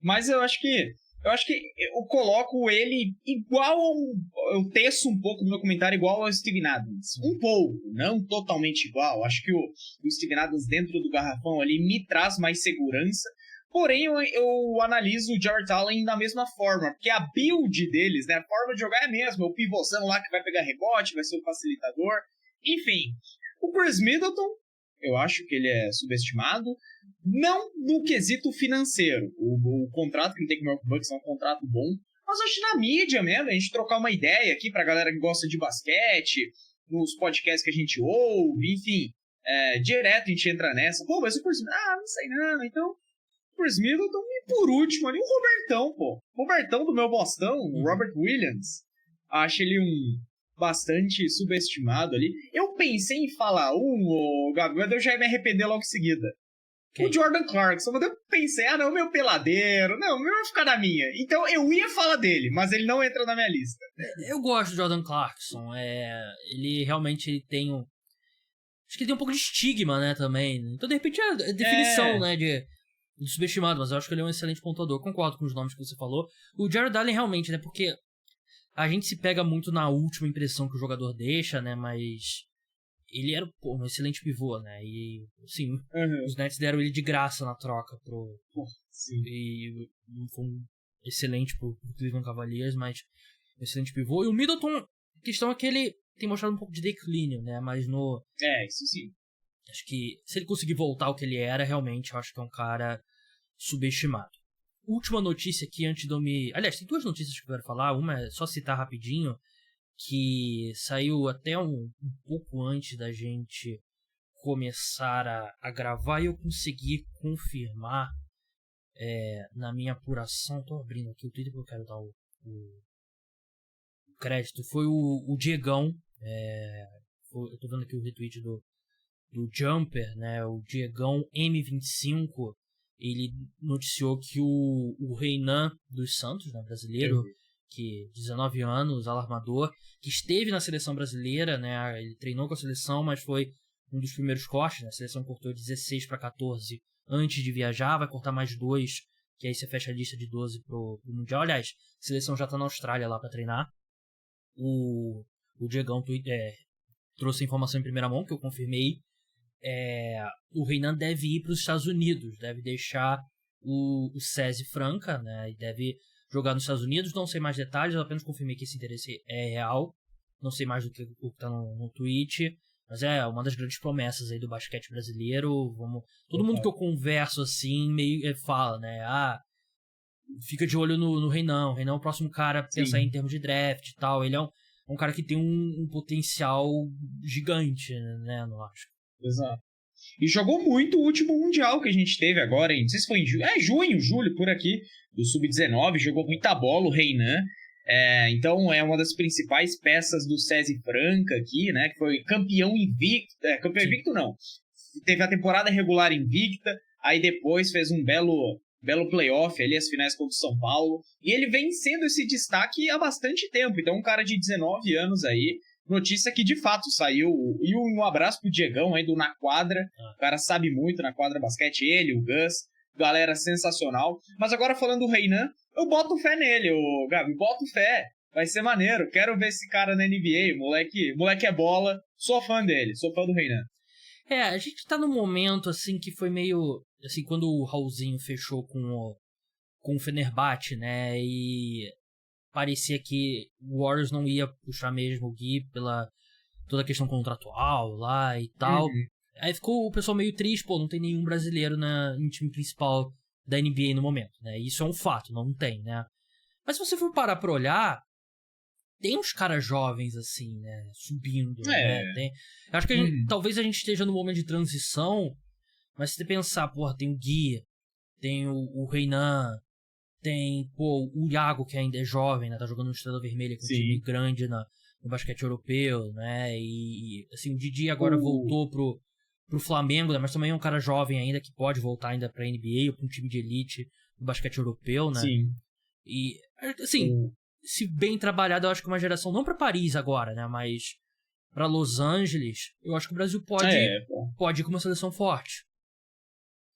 Mas eu acho que eu coloco ele igual eu teço um pouco no meu comentário igual ao Steven Adams. Um pouco, não totalmente igual. Acho que o Steven Adams dentro do garrafão ali me traz mais segurança. Porém, eu analiso o Jarrett Allen da mesma forma, porque a build deles, né, a forma de jogar é a mesma. O pivôzão lá que vai pegar rebote, vai ser o facilitador. Enfim, o Chris Middleton, eu acho que ele é subestimado. Não no quesito financeiro. O contrato que ele tem com o Milwaukee Bucks é um contrato bom. mas acho na mídia mesmo, a gente trocar uma ideia aqui pra galera que gosta de basquete, nos podcasts que a gente ouve, enfim, direto a gente entra nessa. Pô, mas o Chris Middleton, não sei não, então o Chris Middleton e por último ali o Robertão, pô. Robertão do meu Bostão, o Robert Williams, acho ele bastante subestimado ali. Eu pensei em falar Gabi, mas eu já ia me arrepender logo em seguida. Okay. O Jordan Clarkson, mas eu pensei, não, meu peladeiro, não, meu vai ficar na minha. Então eu ia falar dele, mas ele não entra na minha lista. Eu gosto do Jordan Clarkson, ele realmente tem acho que ele tem um pouco de estigma, né, também. Então, de repente, é a definição, né, de subestimado, mas eu acho que ele é um excelente pontuador. Concordo com os nomes que você falou. O Jared Allen realmente, né, porque a gente se pega muito na última impressão que o jogador deixa, né, mas ele era um excelente pivô, né, e, assim, os Nets deram ele de graça na troca sim. E foi um excelente pro Cleveland Cavaliers, mas um excelente pivô. E o Middleton, a questão é que ele tem mostrado um pouco de declínio, né, mas isso sim. Acho que se ele conseguir voltar ao que ele era, realmente, eu acho que é um cara subestimado. Última notícia aqui antes de eu me... Aliás, tem duas notícias que eu quero falar. Uma é só citar rapidinho, que saiu até um pouco antes da gente começar a gravar e eu consegui confirmar na minha apuração. Tô abrindo aqui o Twitter porque eu quero dar o crédito. Foi o Diegão. Eu tô vendo aqui o retweet do Jumper, né? O Diegão M25. Ele noticiou que o Renan dos Santos, né, brasileiro, que 19 anos, alarmador, que esteve na seleção brasileira, né, ele treinou com a seleção, mas foi um dos primeiros cortes, né, a seleção cortou 16 para 14 antes de viajar, vai cortar mais 2, que aí você fecha a lista de 12 pro Mundial. Aliás, a seleção já tá na Austrália lá para treinar. O Diegão trouxe a informação em primeira mão, que eu confirmei. O Renan deve ir para os Estados Unidos, deve deixar o SESI Franca, né, e deve jogar nos Estados Unidos. Não sei mais detalhes, eu apenas confirmei que esse interesse é real, não sei mais do que o que está no tweet, mas é uma das grandes promessas aí do basquete brasileiro. Todo mundo que eu converso assim meio fala, né, fica de olho no Renan. O Renan é o próximo cara a pensar em termos de draft e tal. Ele é um cara que tem um potencial gigante, né, não acho. Exato. E jogou muito o último Mundial que a gente teve agora, hein? Não sei se foi em julho, por aqui, do Sub-19, jogou muita bola o Renan. Então é uma das principais peças do SESI Franca aqui, né? Que foi campeão invicto. Campeão invicto não. Teve a temporada regular invicta, aí depois fez um belo playoff ali, as finais contra o São Paulo. E ele vem sendo esse destaque há bastante tempo. Então um cara de 19 anos aí. Notícia que de fato saiu. E um abraço pro Diegão aí do Na Quadra. O cara sabe muito na quadra basquete. Ele, o Gus. Galera sensacional. Mas agora falando do Renan, eu boto fé nele, Gabi. Boto fé. Vai ser maneiro. Quero ver esse cara na NBA. Moleque é bola. Sou fã dele. Sou fã do Renan. A gente tá num momento assim que foi meio... Assim, quando o Raulzinho fechou com o Fenerbahçe, né? E... parecia que o Warriors não ia puxar mesmo o Gui pela toda a questão contratual lá e tal. Aí ficou o pessoal meio triste, não tem nenhum brasileiro no time principal da NBA no momento, né? Isso é um fato, não tem, né? Mas se você for parar pra olhar, tem uns caras jovens assim, né? Subindo, né? Eu acho que talvez a gente esteja num momento de transição, mas se você pensar, tem o Gui, tem o Renan, tem, o Iago, que ainda é jovem, né? Tá jogando no Estrela Vermelha, que é um time grande no basquete europeu, né? E assim, o Didi agora voltou pro Flamengo, né? Mas também é um cara jovem ainda, que pode voltar ainda pra NBA ou pra um time de elite do basquete europeu, né? Sim. E, assim, se bem trabalhado, eu acho que uma geração, não pra Paris agora, né? Mas pra Los Angeles, eu acho que o Brasil pode ir com uma seleção forte.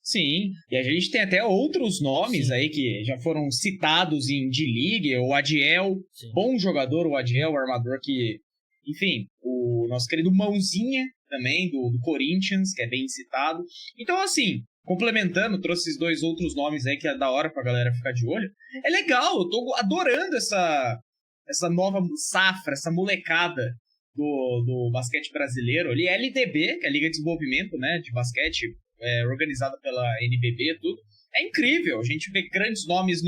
Sim, e a gente tem até outros nomes aí que já foram citados em D-League, o Adiel, bom jogador, o Adiel, o armador que, enfim, o nosso querido Mãozinha também, do Corinthians, que é bem citado. Então, assim, complementando, trouxe esses dois outros nomes aí que é da hora pra galera ficar de olho. É legal, eu tô adorando essa nova safra, essa molecada do basquete brasileiro ali, LDB, que é a Liga de Desenvolvimento, né, de basquete, organizada pela NBB, tudo. É incrível, a gente vê grandes nomes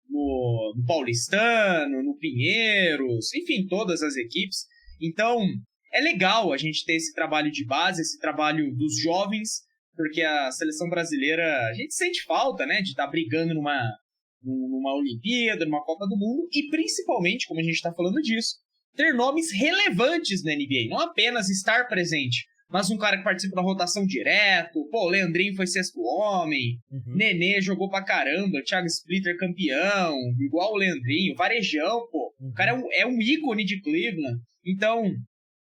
no Paulistano, no Pinheiros, enfim, todas as equipes. Então, é legal a gente ter esse trabalho de base, esse trabalho dos jovens, porque a seleção brasileira, a gente sente falta, né, de estar brigando numa Olimpíada, numa Copa do Mundo, e principalmente, como a gente está falando disso, ter nomes relevantes na NBA, não apenas estar presente, mas um cara que participa da rotação direto. Pô, o Leandrinho foi sexto homem, Nenê jogou pra caramba, Thiago Splitter campeão, igual o Leandrinho, Varejão, pô, o cara é um ícone de Cleveland. Então,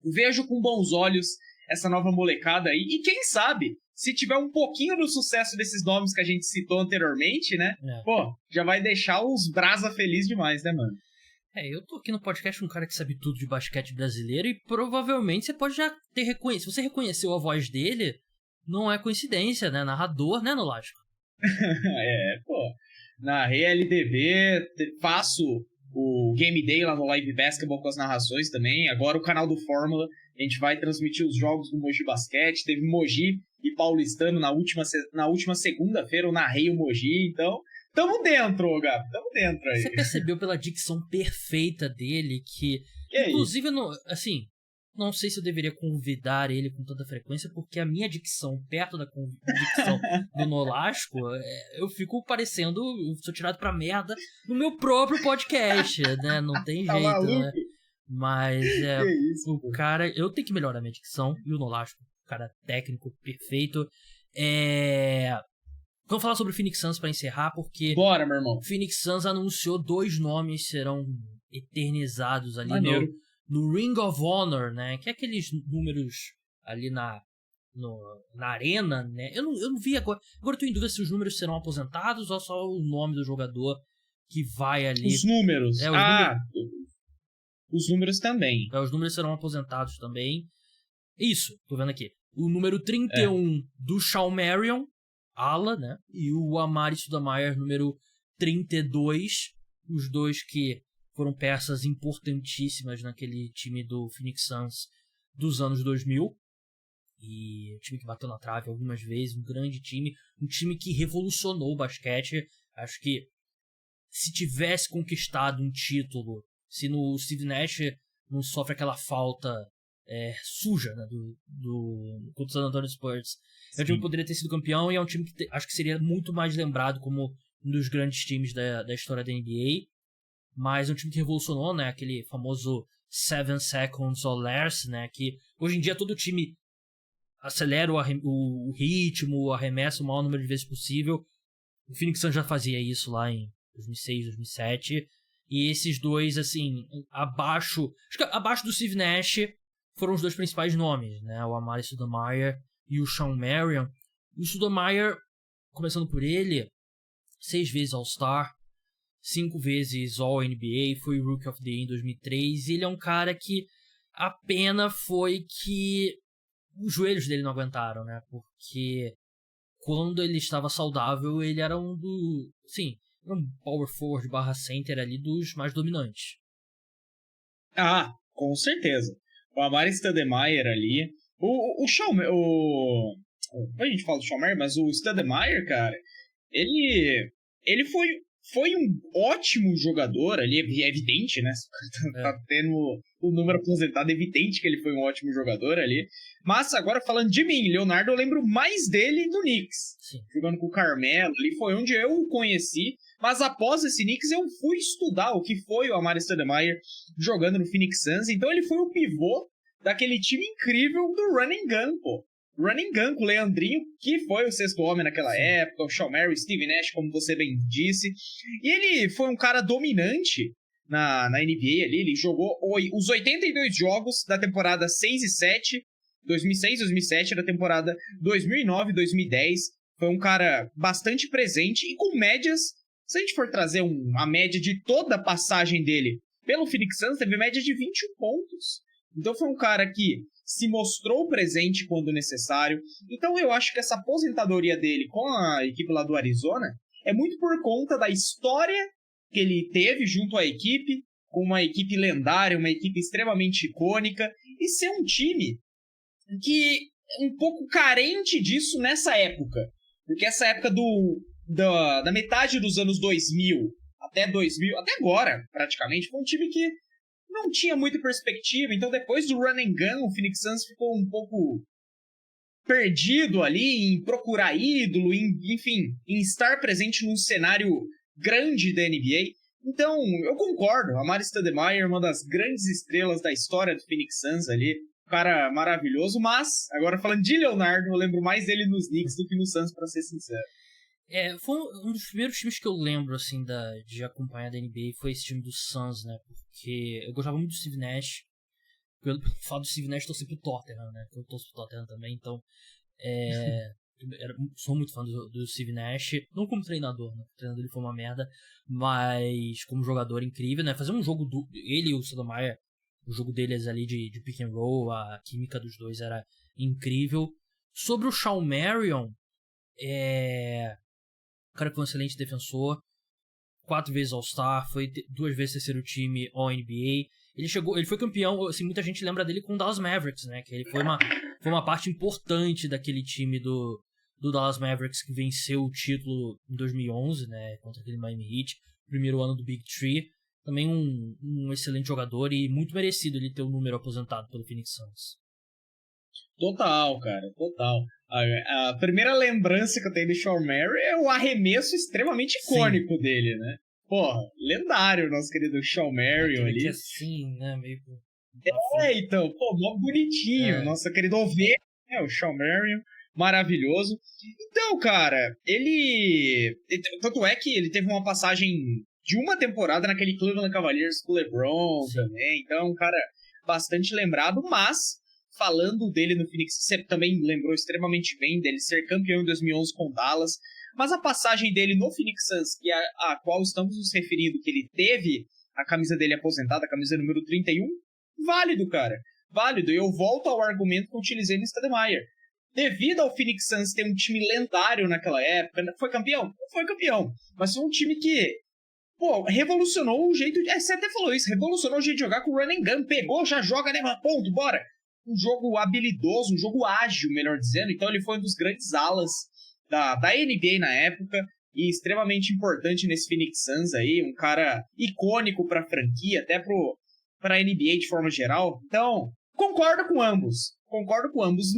vejo com bons olhos essa nova molecada aí, e quem sabe, se tiver um pouquinho do sucesso desses nomes que a gente citou anteriormente, né, pô, já vai deixar os brasa feliz demais, né, mano? Eu tô aqui no podcast com um cara que sabe tudo de basquete brasileiro e provavelmente você pode já ter reconhecido. Se você reconheceu a voz dele, não é coincidência, né? Narrador, né, Nolasco? Pô. Narrei LDB, faço o Game Day lá no Live Basketball com as narrações também. Agora o canal do Fórmula, a gente vai transmitir os jogos do Mogi Basquete. Teve Mogi e Paulistano na última segunda-feira, eu narrei o Mogi, então... Tamo dentro, Gabi. Tamo dentro aí. Você percebeu pela dicção perfeita dele que inclusive, não sei se eu deveria convidar ele com tanta frequência, porque a minha dicção perto da dicção do Nolasco, eu fico parecendo, eu sou tirado pra merda no meu próprio podcast, né? Não tem jeito, maluco? né? Mas o cara, eu tenho que melhorar a minha dicção, e o Nolasco, cara técnico perfeito. Vamos falar sobre o Phoenix Suns pra encerrar, porque... Bora, meu irmão. O Phoenix Suns anunciou 2 nomes serão eternizados ali no Ring of Honor, né? Que é aqueles números ali na arena, né? Eu não vi agora. Agora eu tô em dúvida se os números serão aposentados ou só o nome do jogador que vai ali. Os números. Os números também. Os números serão aposentados também. Isso, tô vendo aqui. O número 31 do Shawn Marion, ala, né? E o Amari Stoudemire, número 32. Os dois que foram peças importantíssimas naquele time do Phoenix Suns dos anos 2000. E um time que bateu na trave algumas vezes, um grande time. Um time que revolucionou o basquete. Acho que se tivesse conquistado um título, se no Steve Nash não sofre aquela falta suja, né, contra o San Antonio Spurs, o time poderia ter sido campeão, e é um time que acho que seria muito mais lembrado como um dos grandes times da história da NBA. Mas é um time que revolucionou, né, aquele famoso 7 seconds or less, né, que hoje em dia todo time acelera o ritmo, arremessa o maior número de vezes possível. O Phoenix Suns já fazia isso lá em 2006, 2007. E esses dois, assim, acho que abaixo do Steve Nash, foram os dois principais nomes, né? O Amari Stoudemire e o Shawn Marion. E o Stoudemire, começando por ele, 6 vezes All-Star, 5 vezes All-NBA, foi Rookie of the Year em 2003. E ele é um cara que a pena foi que os joelhos dele não aguentaram, né? Porque quando ele estava saudável, ele era um power forward / center ali dos mais dominantes. Ah, com certeza. O Amari Stoudemire ali. O Shawn... A gente fala do Shawn Marion, mas o Stoudemire, cara, ele foi um ótimo jogador ali, é evidente, né? Tá tendo o número aposentado, é evidente que ele foi um ótimo jogador ali. Mas agora falando de mim, Leonardo, eu lembro mais dele do Knicks. Sim. Jogando com o Carmelo, ali foi onde eu o conheci. Mas após esse Knicks, eu fui estudar o que foi o Amari Stoudemire jogando no Phoenix Suns. Então ele foi o pivô daquele time incrível do Running Gun, pô. Running Gun com o Leandrinho, que foi o sexto homem naquela época, o Shawn Marion, Steve Nash, como você bem disse. E ele foi um cara dominante na NBA ali. Ele jogou os 82 jogos da temporada 6 e 7, 2006, 2007, da temporada 2009, 2010. Foi um cara bastante presente e com médias. Se a gente for trazer a média de toda a passagem dele pelo Phoenix Suns, teve média de 21 pontos. Então foi um cara que se mostrou presente quando necessário. Então eu acho que essa aposentadoria dele com a equipe lá do Arizona é muito por conta da história que ele teve junto à equipe, com uma equipe lendária, uma equipe extremamente icônica, e ser um time que é um pouco carente disso nessa época. Porque essa época da metade dos anos 2000 até 2000, até agora, praticamente, foi um time que não tinha muita perspectiva. Então, depois do run and gun, o Phoenix Suns ficou um pouco perdido ali em procurar ídolo, enfim, em estar presente num cenário grande da NBA. Então, eu concordo, Amar'e Stoudemire é uma das grandes estrelas da história do Phoenix Suns ali, um cara maravilhoso, mas, agora falando de Leonardo, eu lembro mais dele nos Knicks do que no Suns, pra ser sincero. Foi um dos primeiros times que eu lembro, assim, de acompanhar da NBA, foi esse time do Suns, né, porque eu gostava muito do Steve Nash. Pelo fato do Steve Nash, torci pro Tottenham, né? Eu torço pro Tottenham também, então sou muito fã do Steve Nash. Não como treinador, né? O treinador ele foi uma merda, mas como jogador incrível, né? Fazer um jogo ele e o Stoudemire, o jogo deles ali de pick and roll, a química dos dois era incrível. Sobre o Shawn Marion, o cara foi um excelente defensor, 4 vezes All-Star, foi 2 vezes terceiro time All-NBA. Ele foi campeão, assim, muita gente lembra dele com o Dallas Mavericks, né? Que ele foi uma parte importante daquele time do Dallas Mavericks que venceu o título em 2011, né? Contra aquele Miami Heat, primeiro ano do Big Three. Também um excelente jogador e muito merecido ele ter o número aposentado pelo Phoenix Suns. Total, cara, total. A primeira lembrança que eu tenho do Shawn Marion é o arremesso extremamente icônico dele, né? Porra, lendário, nosso querido Shawn Marion ali. Assim, né? Meio... então, pô, mó bonitinho. Nosso querido ovelha, né? O Shawn Marion, maravilhoso. Então, cara, ele... Tanto é que ele teve uma passagem de uma temporada naquele Cleveland Cavaliers com o LeBron também. Então, um cara bastante lembrado, mas... Falando dele no Phoenix, você também lembrou extremamente bem dele ser campeão em 2011 com Dallas, mas a passagem dele no Phoenix Suns, que a qual estamos nos referindo, que ele teve a camisa dele aposentada, a camisa número 31, válido, cara, válido. E eu volto ao argumento que eu utilizei no Stoudemire. Devido ao Phoenix Suns ter um time lendário naquela época, foi campeão? Não foi campeão, mas foi um time que, pô, revolucionou o jeito de... Você até falou isso, revolucionou o jeito de jogar com o run and gun, pegou, já joga, né, ponto, bora! Um jogo habilidoso, um jogo ágil, melhor dizendo. Então ele foi um dos grandes alas da NBA na época e extremamente importante nesse Phoenix Suns aí, um cara icônico pra franquia, até pra NBA de forma geral. Então, concordo com ambos,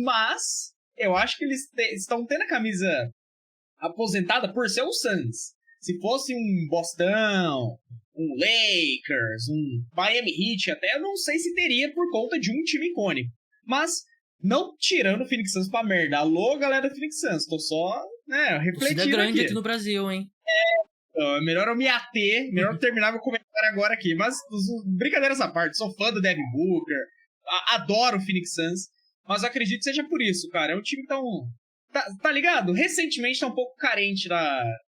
mas eu acho que eles estão tendo a camisa aposentada por ser o Suns. Se fosse um Bostão, um Lakers, um Miami Heat até, eu não sei se teria por conta de um time icônico. Mas, não tirando o Phoenix Suns pra merda. Alô, galera do Phoenix Suns, tô só, né, refletindo grande aqui no Brasil, hein? Melhor eu me ater, melhor terminar meu comentário agora aqui. Mas, brincadeiras à parte, sou fã do Devin Booker, adoro o Phoenix Suns, mas acredito que seja por isso, cara. É um time tão... Tá ligado? Recentemente tá um pouco carente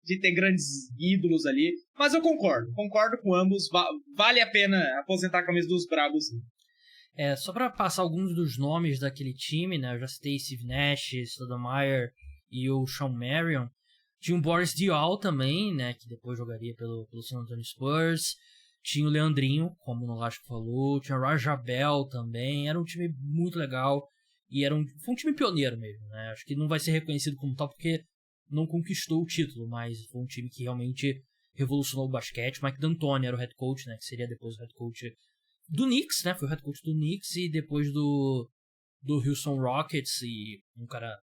de ter grandes ídolos ali. Mas eu concordo com ambos. Vale a pena aposentar a camisa dos Bravos. Só pra passar alguns dos nomes daquele time, né? Eu já citei Steve Nash, Stoudemire e o Shawn Marion. Tinha o Boris Diaw também, né? Que depois jogaria pelo San Antonio Spurs. Tinha o Leandrinho, como o Nolasco falou. Tinha o Raja Bell também. Era um time muito legal. E foi um time pioneiro mesmo, né? Acho que não vai ser reconhecido como tal porque não conquistou o título, mas foi um time que realmente revolucionou o basquete. Mike D'Antoni era o head coach, né? Que seria depois o head coach do Knicks, né? Foi o head coach do Knicks e depois do Houston Rockets e um cara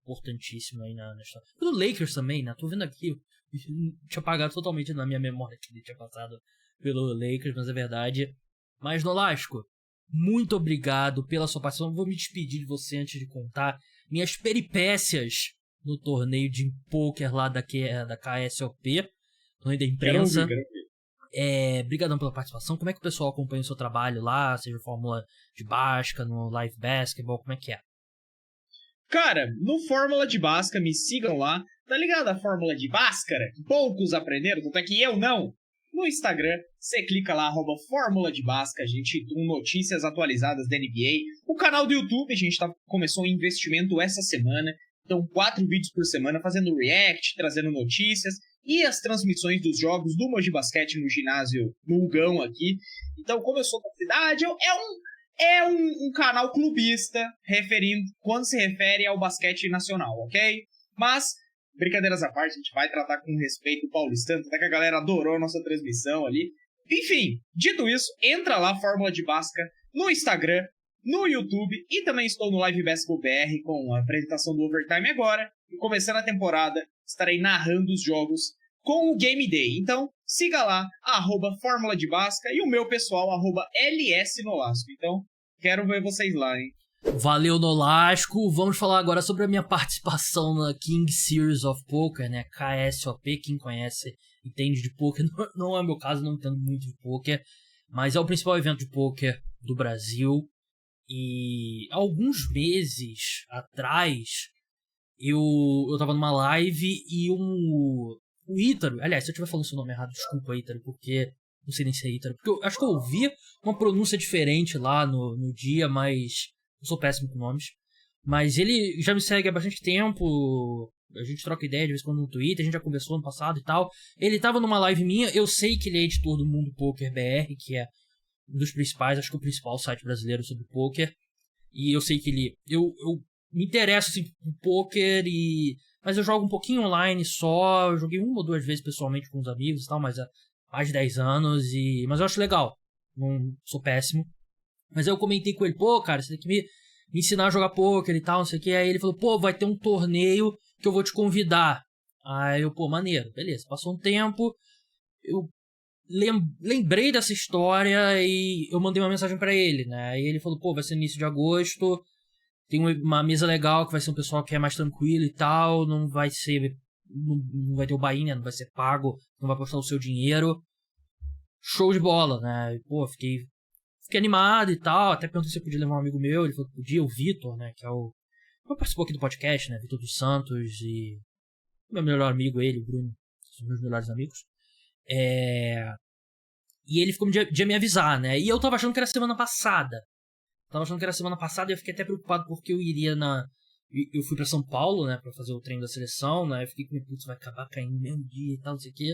importantíssimo aí na história. Foi do Lakers também, né? Tô vendo aqui, tinha apagado totalmente na minha memória que ele tinha passado pelo Lakers, mas é verdade. Mas, Nolasco, muito obrigado pela sua participação. Vou me despedir de você antes de contar minhas peripécias no torneio de poker lá da KSOP, torneio da imprensa. Quero ouvir. Brigadão pela participação. Como é que o pessoal acompanha o seu trabalho lá, seja Fórmula de Basca, no Live Basketball, como é que é? Cara, no Fórmula de Basca, me sigam lá. Tá ligado a Fórmula de Báscara? Poucos aprenderam, tanto é que eu não. No Instagram, você clica lá, @Fórmula de Basca, a gente com notícias atualizadas da NBA. O canal do YouTube, a gente começou um investimento essa semana, então 4 vídeos por semana fazendo react, trazendo notícias e as transmissões dos jogos do Mogi Basquete no ginásio, no Hugão aqui. Então, como eu sou da cidade, é um canal clubista, quando se refere ao basquete nacional, ok? Mas brincadeiras à parte, a gente vai tratar com respeito o paulistano, até que a galera adorou a nossa transmissão ali. Enfim, dito isso, entra lá, Fórmula de Basca, no Instagram, no YouTube, e também estou no Live Basketball BR com a apresentação do Overtime agora, e começando a temporada, estarei narrando os jogos com o Game Day. Então, siga lá, @Fórmula de Basca, e o meu pessoal, @LSNolasco. Então, quero ver vocês lá, hein? Valeu, Nolasco. Vamos falar agora sobre a minha participação na King Series of Poker, né? KSOP, quem conhece entende de poker. Não é meu caso, não entendo muito de poker, mas é o principal evento de poker do Brasil. E alguns meses atrás, eu tava numa live e o Ítaro, aliás, se eu estiver falando seu nome errado, desculpa, Ítaro, porque não sei nem se é Ítaro, porque eu acho que eu ouvi uma pronúncia diferente lá no dia, mas eu sou péssimo com nomes. Mas ele já me segue há bastante tempo, a gente troca ideia de vez em quando no Twitter, a gente já conversou no passado e tal. Ele tava numa live minha, eu sei que ele é editor do Mundo Poker BR, que é um dos principais, acho que o principal site brasileiro sobre poker. E eu sei que ele... Eu me interesso assim, por poker, mas eu jogo um pouquinho online só. Eu joguei 1 ou 2 vezes pessoalmente com os amigos e tal, mas há mais de 10 anos. Mas eu acho legal. Não sou péssimo. Mas aí eu comentei com ele, pô, cara, você tem que me ensinar a jogar poker e tal, não sei o que. Aí ele falou, pô, vai ter um torneio que eu vou te convidar. Aí eu, pô, maneiro. Beleza, passou um tempo. Eu lembrei dessa história e eu mandei uma mensagem pra ele, né? Aí ele falou, pô, vai ser no início de agosto, tem uma mesa legal que vai ser um pessoal que é mais tranquilo e tal, não vai ter o buy-in, né? Não vai ser pago, não vai postar o seu dinheiro. Show de bola, né? E, pô, fiquei animado e tal, até perguntei se eu podia levar um amigo meu, ele falou que podia, o Vitor, né? Que é o... participou aqui do podcast, né? Vitor dos Santos e... meu melhor amigo, ele, o Bruno, são meus melhores amigos. E ele ficou de me avisar, né? E eu tava achando que era semana passada. E eu fiquei até preocupado porque eu iria eu fui pra São Paulo, né? Pra fazer o treino da seleção, né? Eu fiquei com putz, vai acabar caindo no mesmo dia e tal, não sei o quê.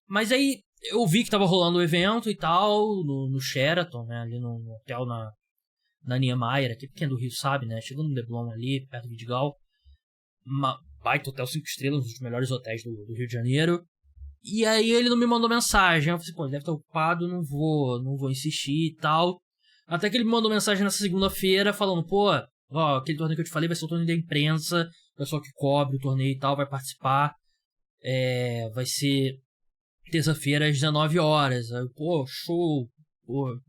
Mas aí eu vi que tava rolando o evento e tal, no Sheraton, né? Ali no hotel na Niemeyer, aqui quem é do Rio sabe, né? Chegando no Leblon ali, perto do Vidigal. Baita hotel 5 estrelas, um dos melhores hotéis do Rio de Janeiro. E aí ele não me mandou mensagem. Eu falei, pô, ele deve estar ocupado, não vou insistir e tal. Até que ele me mandou mensagem nessa segunda-feira falando, pô, ó, aquele torneio que eu te falei vai ser o torneio da imprensa, o pessoal que cobre o torneio e tal vai participar. Vai ser terça-feira às 19 horas. Aí, pô, show. Pô,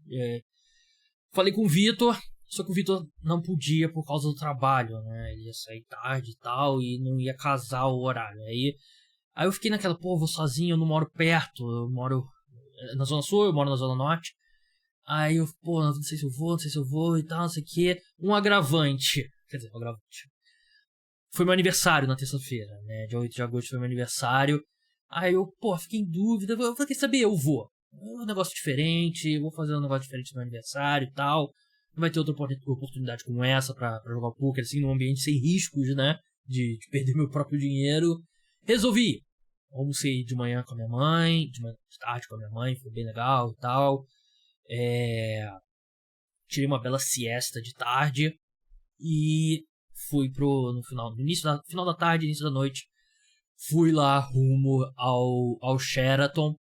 falei com o Vitor, só que o Vitor não podia por causa do trabalho, né? Ele ia sair tarde e tal, e não ia casar o horário. Aí eu fiquei naquela, pô, vou sozinho, eu não moro perto, eu moro na Zona Sul, eu moro na Zona Norte. Aí eu, pô, não sei se eu vou e tal, não sei o que. Um agravante. Foi meu aniversário na terça-feira, né? Dia 8 de agosto foi meu aniversário. Aí eu, pô, fiquei em dúvida. Eu falei, quer saber? Eu vou. É um negócio diferente, eu vou fazer um negócio diferente no meu aniversário e tal. Não vai ter outra oportunidade como essa pra jogar poker, assim, num ambiente sem riscos, né? De perder meu próprio dinheiro. Resolvi. Almocei de manhã com a minha mãe, de tarde com a minha mãe, foi bem legal e tal. Tirei uma bela siesta de tarde e fui no final da tarde, início da noite, fui lá rumo ao Sheraton.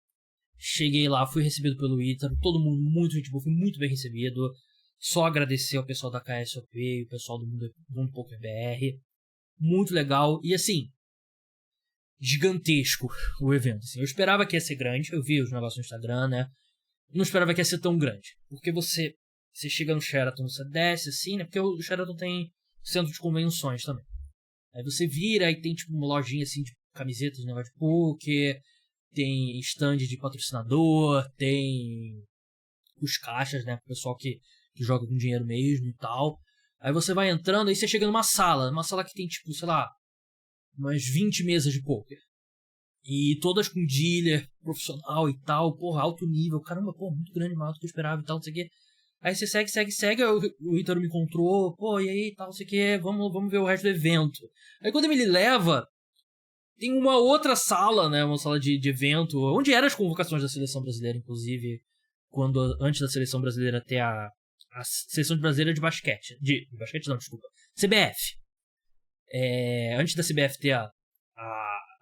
Cheguei lá, fui recebido pelo Ítalo, todo mundo muito gente boa, fui muito bem recebido. Só agradecer ao pessoal da KSOP e o pessoal do Mundo Poker BR. Muito legal e assim, gigantesco o evento. Assim. Eu esperava que ia ser grande, eu vi os negócios no Instagram, né? Não esperava que ia ser tão grande. Porque você chega no Sheraton, você desce assim, né? Porque o Sheraton tem centro de convenções também. Aí você vira e tem tipo uma lojinha assim de camisetas de negócio de poker, tem stand de patrocinador, tem os caixas, né? Pro pessoal que joga com dinheiro mesmo e tal. Aí você vai entrando, aí você chega numa sala que tem tipo, sei lá, umas 20 mesas de poker. E todas com dealer profissional e tal, porra, alto nível. Caramba, porra, muito grande, mais alto que eu esperava e tal, não sei o que. Aí você segue, o Ítalo me encontrou, pô, e aí, tal, não sei o que, vamos ver o resto do evento. Aí quando ele me leva, tem uma outra sala, né, uma sala de evento, onde eram as convocações da seleção brasileira, inclusive, antes da seleção brasileira ter a seleção brasileira de basquete. De basquete não, desculpa. CBF. Antes da CBF ter a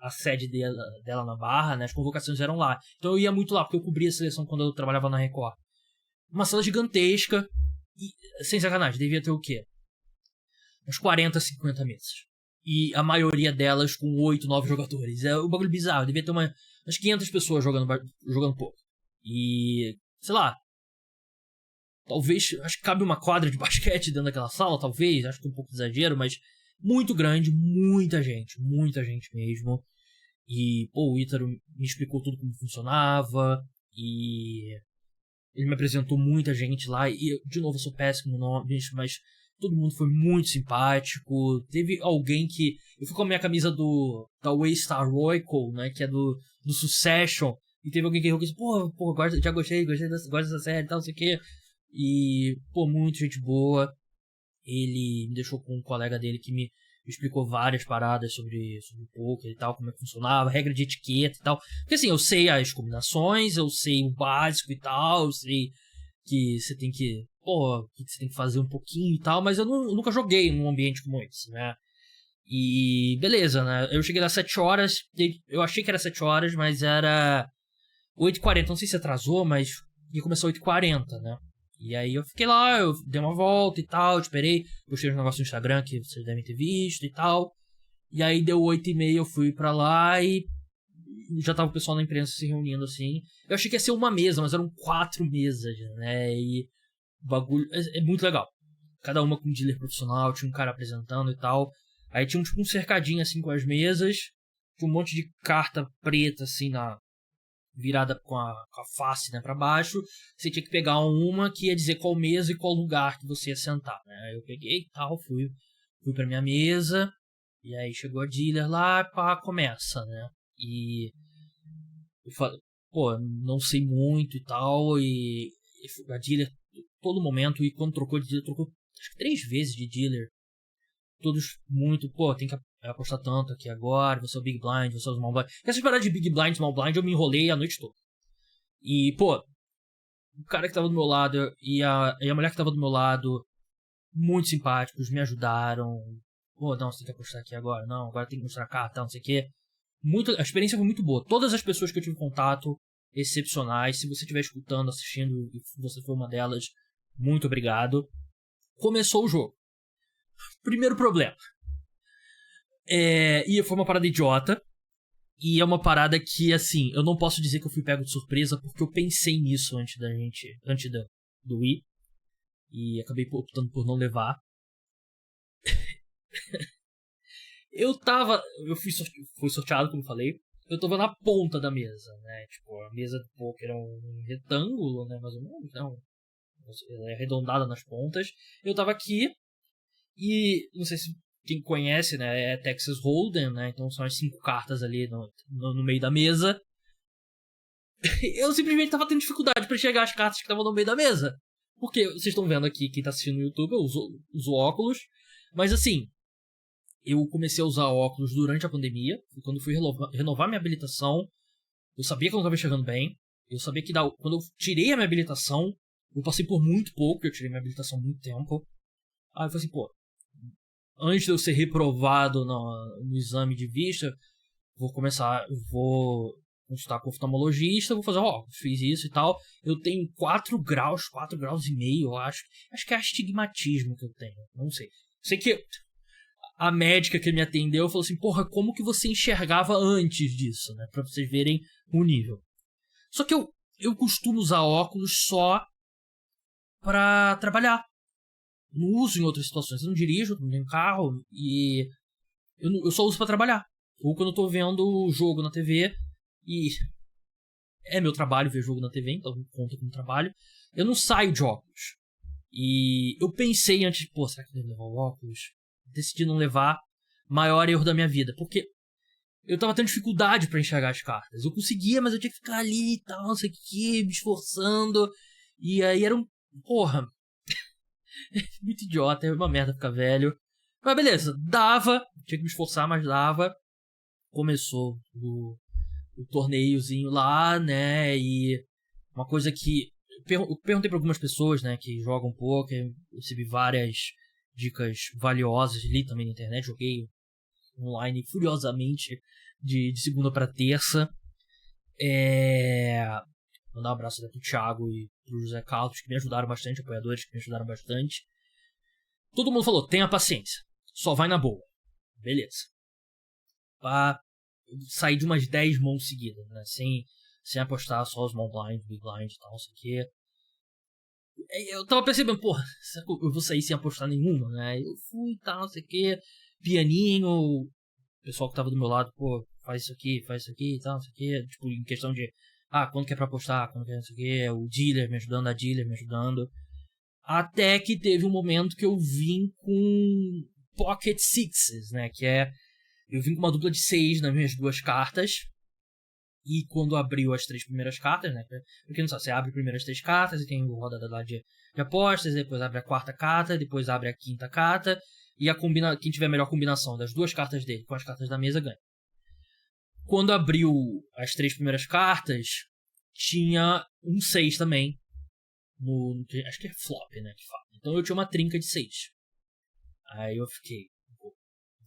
a sede dela na Barra, né? As convocações eram lá. Então eu ia muito lá, porque eu cobria a seleção quando eu trabalhava na Record. Uma sala gigantesca, e, sem sacanagem, devia ter o quê? Uns 40, 50 mesas. E a maioria delas com 8, 9 jogadores. É um bagulho bizarro, devia ter umas 500 pessoas jogando pouco. E, sei lá, talvez, acho que cabe uma quadra de basquete dentro daquela sala, talvez, acho que é um pouco de exagero, mas muito grande, muita gente mesmo. E, pô, o Ítalo me explicou tudo como funcionava, e ele me apresentou muita gente lá, e, de novo, eu sou péssimo no nome, mas todo mundo foi muito simpático. Teve alguém que... Eu fui com a minha camisa da Waystar Royal, né, que é do Succession, e teve alguém que disse, pô, já gostei dessa série e tal, não sei o quê. E, pô, muita gente boa. Ele me deixou com um colega dele que me explicou várias paradas sobre poker e tal, como é que funcionava, regra de etiqueta e tal. Porque assim, eu sei as combinações, eu sei o básico e tal, eu sei que você tem que... Pô, que você tem que fazer um pouquinho e tal, mas eu nunca joguei num ambiente como esse, né? E beleza, né? Eu cheguei às 7 horas, eu achei que era 7 horas, mas era 8h40, não sei se atrasou, mas ia começar 8h40, né? E aí eu fiquei lá, eu dei uma volta e tal, esperei, postei uns negócios no Instagram que vocês devem ter visto e tal. E aí deu 8h30, eu fui pra lá e já tava o pessoal da imprensa se reunindo assim. Eu achei que ia ser uma mesa, mas eram 4 mesas, né? E o bagulho é muito legal. Cada uma com um dealer profissional, tinha um cara apresentando e tal. Aí tinha tipo um cercadinho assim com as mesas, tinha um monte de carta preta assim virada com a face, né, pra baixo. Você tinha que pegar uma que ia dizer qual mesa e qual lugar que você ia sentar, né? Aí eu peguei e tal, fui pra minha mesa, e aí chegou a dealer lá, pá, começa, né? E eu falei, pô, não sei muito e tal, e a dealer todo momento, e quando trocou de dealer, trocou acho que 3 vezes de dealer. Todos muito, pô, tem que apostar tanto aqui agora, você é o Big Blind, você é o Small Blind. Essas paradas de Big Blind, Small Blind, eu me enrolei a noite toda. E, pô, o cara que tava do meu lado e a mulher que tava do meu lado, muito simpáticos, me ajudaram. Pô, não, você tem que apostar aqui agora. Não, agora tem que mostrar a carta, não sei o quê. A experiência foi muito boa. Todas as pessoas que eu tive contato, excepcionais. Se você estiver escutando, assistindo, e você foi uma delas, muito obrigado. Começou o jogo. Primeiro problema. E foi uma parada idiota. E é uma parada que, assim, eu não posso dizer que eu fui pego de surpresa, porque eu pensei nisso antes do Wii. E acabei optando por não levar. Eu fui sorteado, como eu falei. Eu tava na ponta da mesa, né? Tipo, a mesa do poker é um retângulo, né? Mais ou menos, não. Ela é arredondada nas pontas. Eu tava aqui. E não sei se quem conhece, né? É Texas Hold'em, né? Então são as 5 cartas ali no meio da mesa. Eu simplesmente tava tendo dificuldade pra enxergar as cartas que estavam no meio da mesa. Porque vocês estão vendo aqui, quem tá assistindo no YouTube, eu uso óculos. Mas assim, eu comecei a usar óculos durante a pandemia. Quando fui renovar minha habilitação, eu sabia que eu não tava enxergando bem. Eu sabia que quando eu tirei a minha habilitação, eu passei por muito pouco, eu tirei minha habilitação há muito tempo. Aí eu falei assim, pô, antes de eu ser reprovado no exame de vista, vou consultar com o oftalmologista, vou fazer, fiz isso e tal. Eu tenho 4 graus e meio, eu acho. Acho que é astigmatismo que eu tenho, não sei. Sei que a médica que me atendeu falou assim, porra, como que você enxergava antes disso, né? Pra vocês verem o nível. Só que eu costumo usar óculos só pra trabalhar. Não uso em outras situações. Eu não dirijo, não tenho carro e eu só uso pra trabalhar. Ou quando eu tô vendo o jogo na TV e é meu trabalho ver jogo na TV, então conta como trabalho. Eu não saio de óculos. E eu pensei antes, pô, será que eu devo levar o óculos? Decidi não levar. Maior erro da minha vida, porque eu tava tendo dificuldade pra enxergar as cartas. Eu conseguia, mas eu tinha que ficar ali e tal, não sei o que, me esforçando. E aí era porra, muito idiota, é uma merda ficar velho. Mas beleza, dava, tinha que me esforçar, mas dava. Começou o torneiozinho lá, né, e uma coisa que eu perguntei pra algumas pessoas, né, que jogam poker, recebi várias dicas valiosas, li também na internet, joguei online furiosamente de segunda pra terça. Mandar um abraço pro Thiago e pro José Carlos, que me ajudaram bastante, apoiadores que me ajudaram bastante. Todo mundo falou, tenha paciência, só vai na boa. Beleza. Sair de umas 10 mãos seguidas, né? Sem apostar só os small blind, big blind e tal, não sei o que. Eu tava percebendo, porra, será que eu vou sair sem apostar nenhuma, né? Eu fui e tal, não sei o que. Pianinho, o pessoal que tava do meu lado, pô, faz isso aqui e tal, não sei o que. Tipo, em questão de, quando que é pra apostar, quando que é não sei o que. O dealer me ajudando, a dealer me ajudando. Até que teve um momento que eu vim com pocket sixes, né? Que é, eu vim com uma dupla de 6 nas minhas 2 cartas. E quando abriu as 3 primeiras cartas, né? Porque não sabe, você abre primeiro as 3 cartas e tem o rodada lá de apostas, depois abre a 4ª carta, depois abre a 5ª carta. E quem tiver a melhor combinação das 2 cartas dele com as cartas da mesa ganha. Quando abriu as 3 primeiras cartas, tinha um 6 também. Acho que é flop, né? Que fala. Então eu tinha uma trinca de 6. Aí eu fiquei,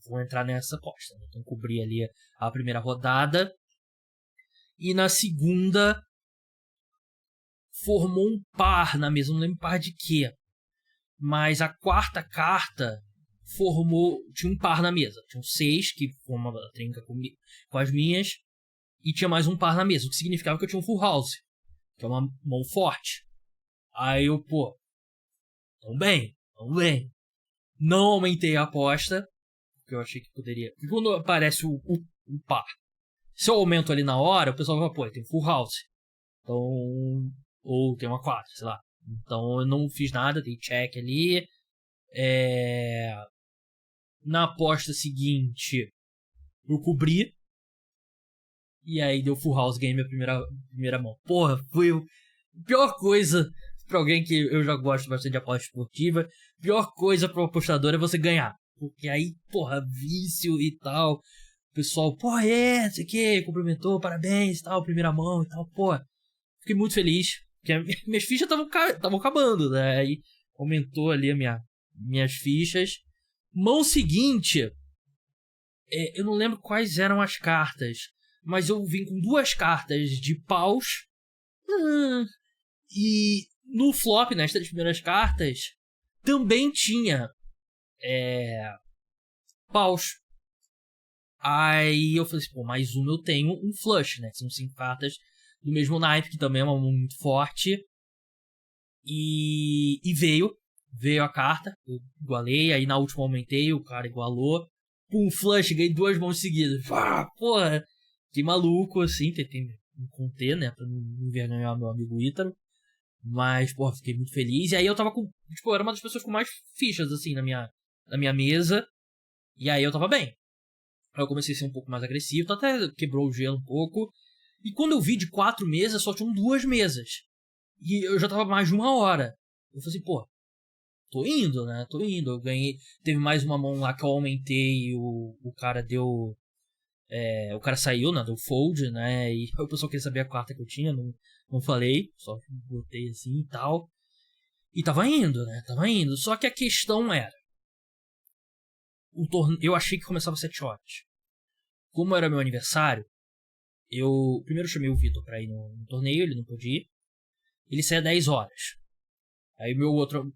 vou entrar nessa aposta, né? Então cobri ali a primeira rodada. E na segunda formou um par na mesa, não lembro par de quê. Mas a 4ª carta tinha um par na mesa. Tinha um 6, que formava a trinca com as minhas, e tinha mais um par na mesa, o que significava que eu tinha um full house, que é uma mão forte. Aí eu, tão bem. Não aumentei a aposta, porque eu achei que poderia. Porque quando aparece o par, se eu aumento ali na hora, o pessoal vai, tem full house. Então, ou tem uma 4, sei lá. Então eu não fiz nada, dei check ali. Na aposta seguinte, eu cobri. E aí deu full house, ganhei minha primeira mão. Porra, foi a pior coisa pra alguém que eu já gosto bastante de aposta esportiva. Pior coisa pro apostador é você ganhar. Porque aí, vício e tal. O pessoal, sei que, cumprimentou, parabéns e tal, primeira mão e tal, fiquei muito feliz, porque minhas fichas estavam acabando, né, aí aumentou ali minhas fichas. Mão seguinte, eu não lembro quais eram as cartas, mas eu vim com 2 cartas de paus, e no flop, nas 3 primeiras cartas, também tinha paus. Aí eu falei assim, mais uma eu tenho um flush, né? São 5 cartas do mesmo naipe, que também é uma mão muito forte. E veio a carta, eu igualei, aí na última aumentei, o cara igualou. Pum, flush, ganhei 2 mãos seguidas. Porra, que maluco, assim, tentei me conter, né? Pra não envergonhar meu amigo Ítalo. Mas, fiquei muito feliz. E aí eu tava com, eu era uma das pessoas com mais fichas, assim, na minha mesa. E aí eu tava bem. Aí eu comecei a ser um pouco mais agressivo, até quebrou o gelo um pouco. E quando eu vi de 4 mesas, só tinham 2 mesas. E eu já tava mais de 1 hora. Eu falei assim, tô indo, né? Tô indo. Eu ganhei. Teve mais uma mão lá que eu aumentei e o cara deu. O cara saiu, né? Deu fold, né? E o pessoal queria saber a carta que eu tinha. Não falei. Só botei assim e tal. E tava indo, né? Tava indo. Só que a questão era. Eu achei que começava às 7 horas. Como era meu aniversário, eu primeiro chamei o Vitor pra ir no torneio, ele não podia ir. Ele saía às 10 horas. Aí meu outro...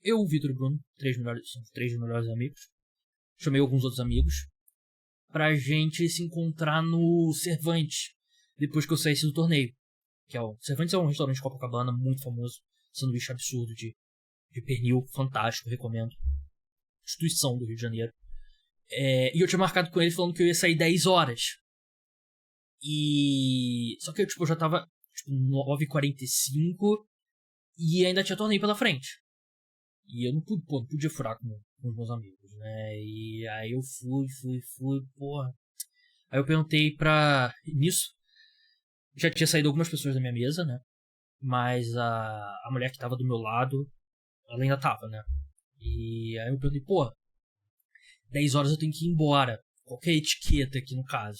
Eu, o Vitor e o Bruno, 3 melhores amigos. Chamei alguns outros amigos pra gente se encontrar no Cervantes, depois que eu saísse do torneio. Cervantes é um restaurante de Copacabana muito famoso, sanduíche absurdo de pernil, fantástico, recomendo. Instituição do Rio de Janeiro. E eu tinha marcado com ele falando que eu ia sair 10 horas. Só que eu já tava 9h45 e ainda tinha torneio pela frente. E eu não podia furar com os meus amigos, né? E aí eu fui, porra. Aí eu perguntei nisso, já tinha saído algumas pessoas da minha mesa, né? Mas a mulher que tava do meu lado, ela ainda tava, né? E aí eu perguntei, 10 horas eu tenho que ir embora. Qual que é a etiqueta aqui no caso?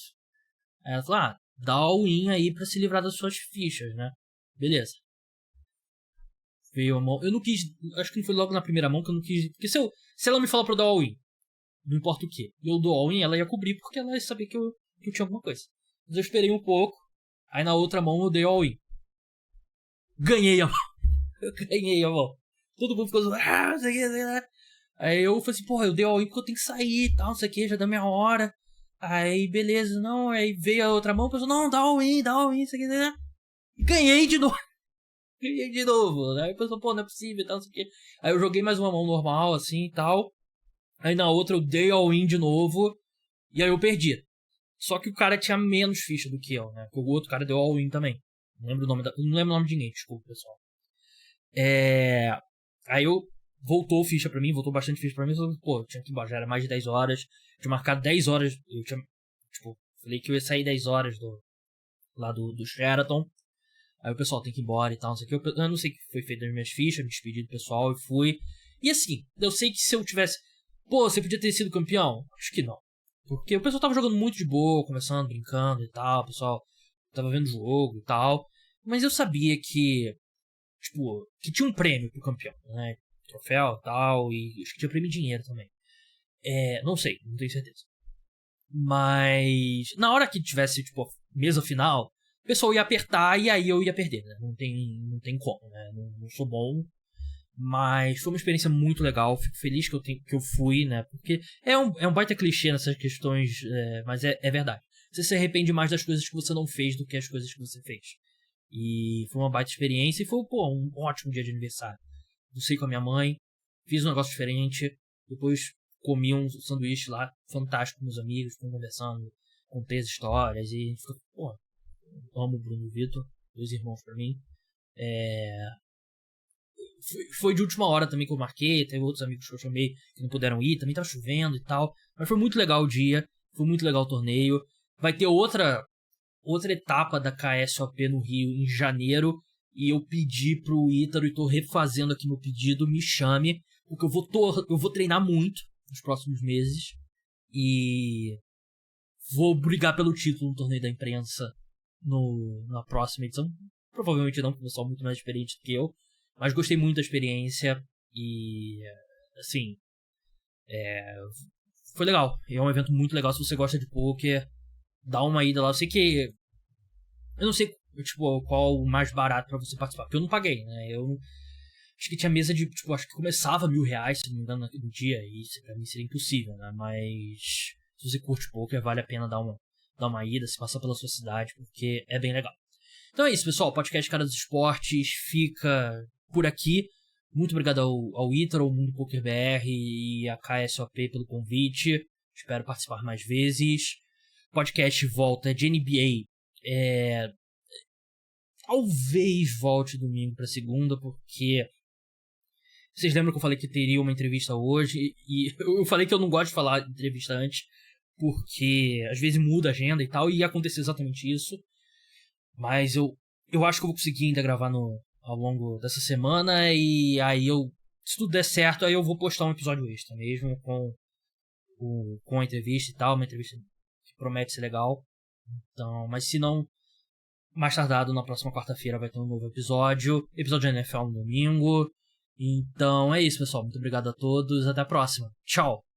Aí ela falou, dá all-in aí pra se livrar das suas fichas, né? Beleza. Veio a mão. Eu não quis. Acho que não foi logo na primeira mão que eu não quis. Porque se ela me fala pra eu dar all-in, não importa o que. Eu dou all-in, ela ia cobrir porque ela ia saber que eu tinha alguma coisa. Mas eu esperei um pouco, aí na outra mão eu dei all-in. Ganhei a mão. Eu ganhei a mão. Todo mundo ficou zoando, não sei o que, né? Aí eu falei assim, porra, eu dei all-in porque eu tenho que sair e tal, não sei o que, já deu meia hora. Aí, beleza, não, aí veio a outra mão, pensou, não, dá all-in, não sei o que, né? Ganhei de novo. Ganhei de novo. Aí a pessoa, pô, não é possível e tal, não sei o que. Aí eu joguei mais uma mão normal, assim e tal. Aí na outra eu dei all-in de novo. E aí eu perdi. Só que o cara tinha menos ficha do que eu, né? Porque o outro cara deu all-in também. Não lembro o nome de ninguém, desculpa, pessoal. Aí voltou ficha pra mim, voltou bastante ficha pra mim. Pô, eu tinha que ir, já era mais de 10 horas. Eu tinha marcado 10 horas. Eu tinha, falei que eu ia sair 10 horas lá do Sheraton. Aí o pessoal tem que ir embora e tal, não sei o que. Eu não sei o que foi feito das minhas fichas, me despedi do pessoal e fui. E assim, eu sei que se eu tivesse... Pô, você podia ter sido campeão? Acho que não. Porque o pessoal tava jogando muito de boa, conversando, brincando e tal. O pessoal tava vendo o jogo e tal. Mas eu sabia que... Tipo, que tinha um prêmio pro campeão, né? Troféu e tal. E acho que tinha prêmio de dinheiro também. Não sei, não tenho certeza. Mas... Na hora que tivesse, tipo, mesa final... O pessoal ia apertar e aí eu ia perder, né? Não tem como, né? Não sou bom. Mas foi uma experiência muito legal. Fico feliz que eu fui, né? Porque é um baita clichê nessas questões, mas é verdade. Você se arrepende mais das coisas que você não fez do que as coisas que você fez. E foi uma baita experiência e foi, pô, um ótimo dia de aniversário. Almocei com a minha mãe, fiz um negócio diferente, depois comi um sanduíche lá, fantástico com meus amigos, conversando, contei as histórias e ficou, pô, amo o Bruno e o Vitor, 2 irmãos pra mim. Foi de última hora também que eu marquei, teve outros amigos que eu chamei que não puderam ir, também tava chovendo e tal, mas foi muito legal o dia, foi muito legal o torneio. Vai ter outra etapa da KSOP no Rio em janeiro, e eu pedi pro Ítalo, e tô refazendo aqui meu pedido, me chame, porque eu vou treinar muito nos próximos meses, e vou brigar pelo título no torneio da imprensa na próxima edição. Provavelmente não, porque eu sou muito mais experiente do que eu, mas gostei muito da experiência e, assim, foi legal. É um evento muito legal. Se você gosta de poker, dá uma ida lá. Eu sei que... Eu não sei, tipo, qual o mais barato pra você participar, porque eu não paguei, né? Eu acho que tinha mesa de, tipo, acho que começava R$1.000, se não me engano, no dia, e isso pra mim seria impossível, né? Mas se você curte poker, vale a pena dar uma ida, se passar pela sua cidade, porque é bem legal. Então é isso, pessoal. O podcast Cara dos Esportes fica por aqui. Muito obrigado ao Ítalo, ao Mundo Poker BR e à KSOP pelo convite. Espero participar mais vezes. O podcast volta de NBA. Talvez volte domingo para segunda, porque vocês lembram que eu falei que teria uma entrevista hoje? E eu falei que eu não gosto de falar de entrevista antes, porque às vezes muda a agenda e tal, e ia acontecer exatamente isso. Mas eu acho que eu vou conseguir ainda gravar ao longo dessa semana. E aí se tudo der certo, aí eu vou postar um episódio extra mesmo com a entrevista e tal. Uma entrevista que promete ser legal. Então, mas se não, mais tardado, na próxima quarta-feira vai ter um novo episódio. Episódio de NFL no domingo. Então é isso, pessoal. Muito obrigado a todos. Até a próxima. Tchau.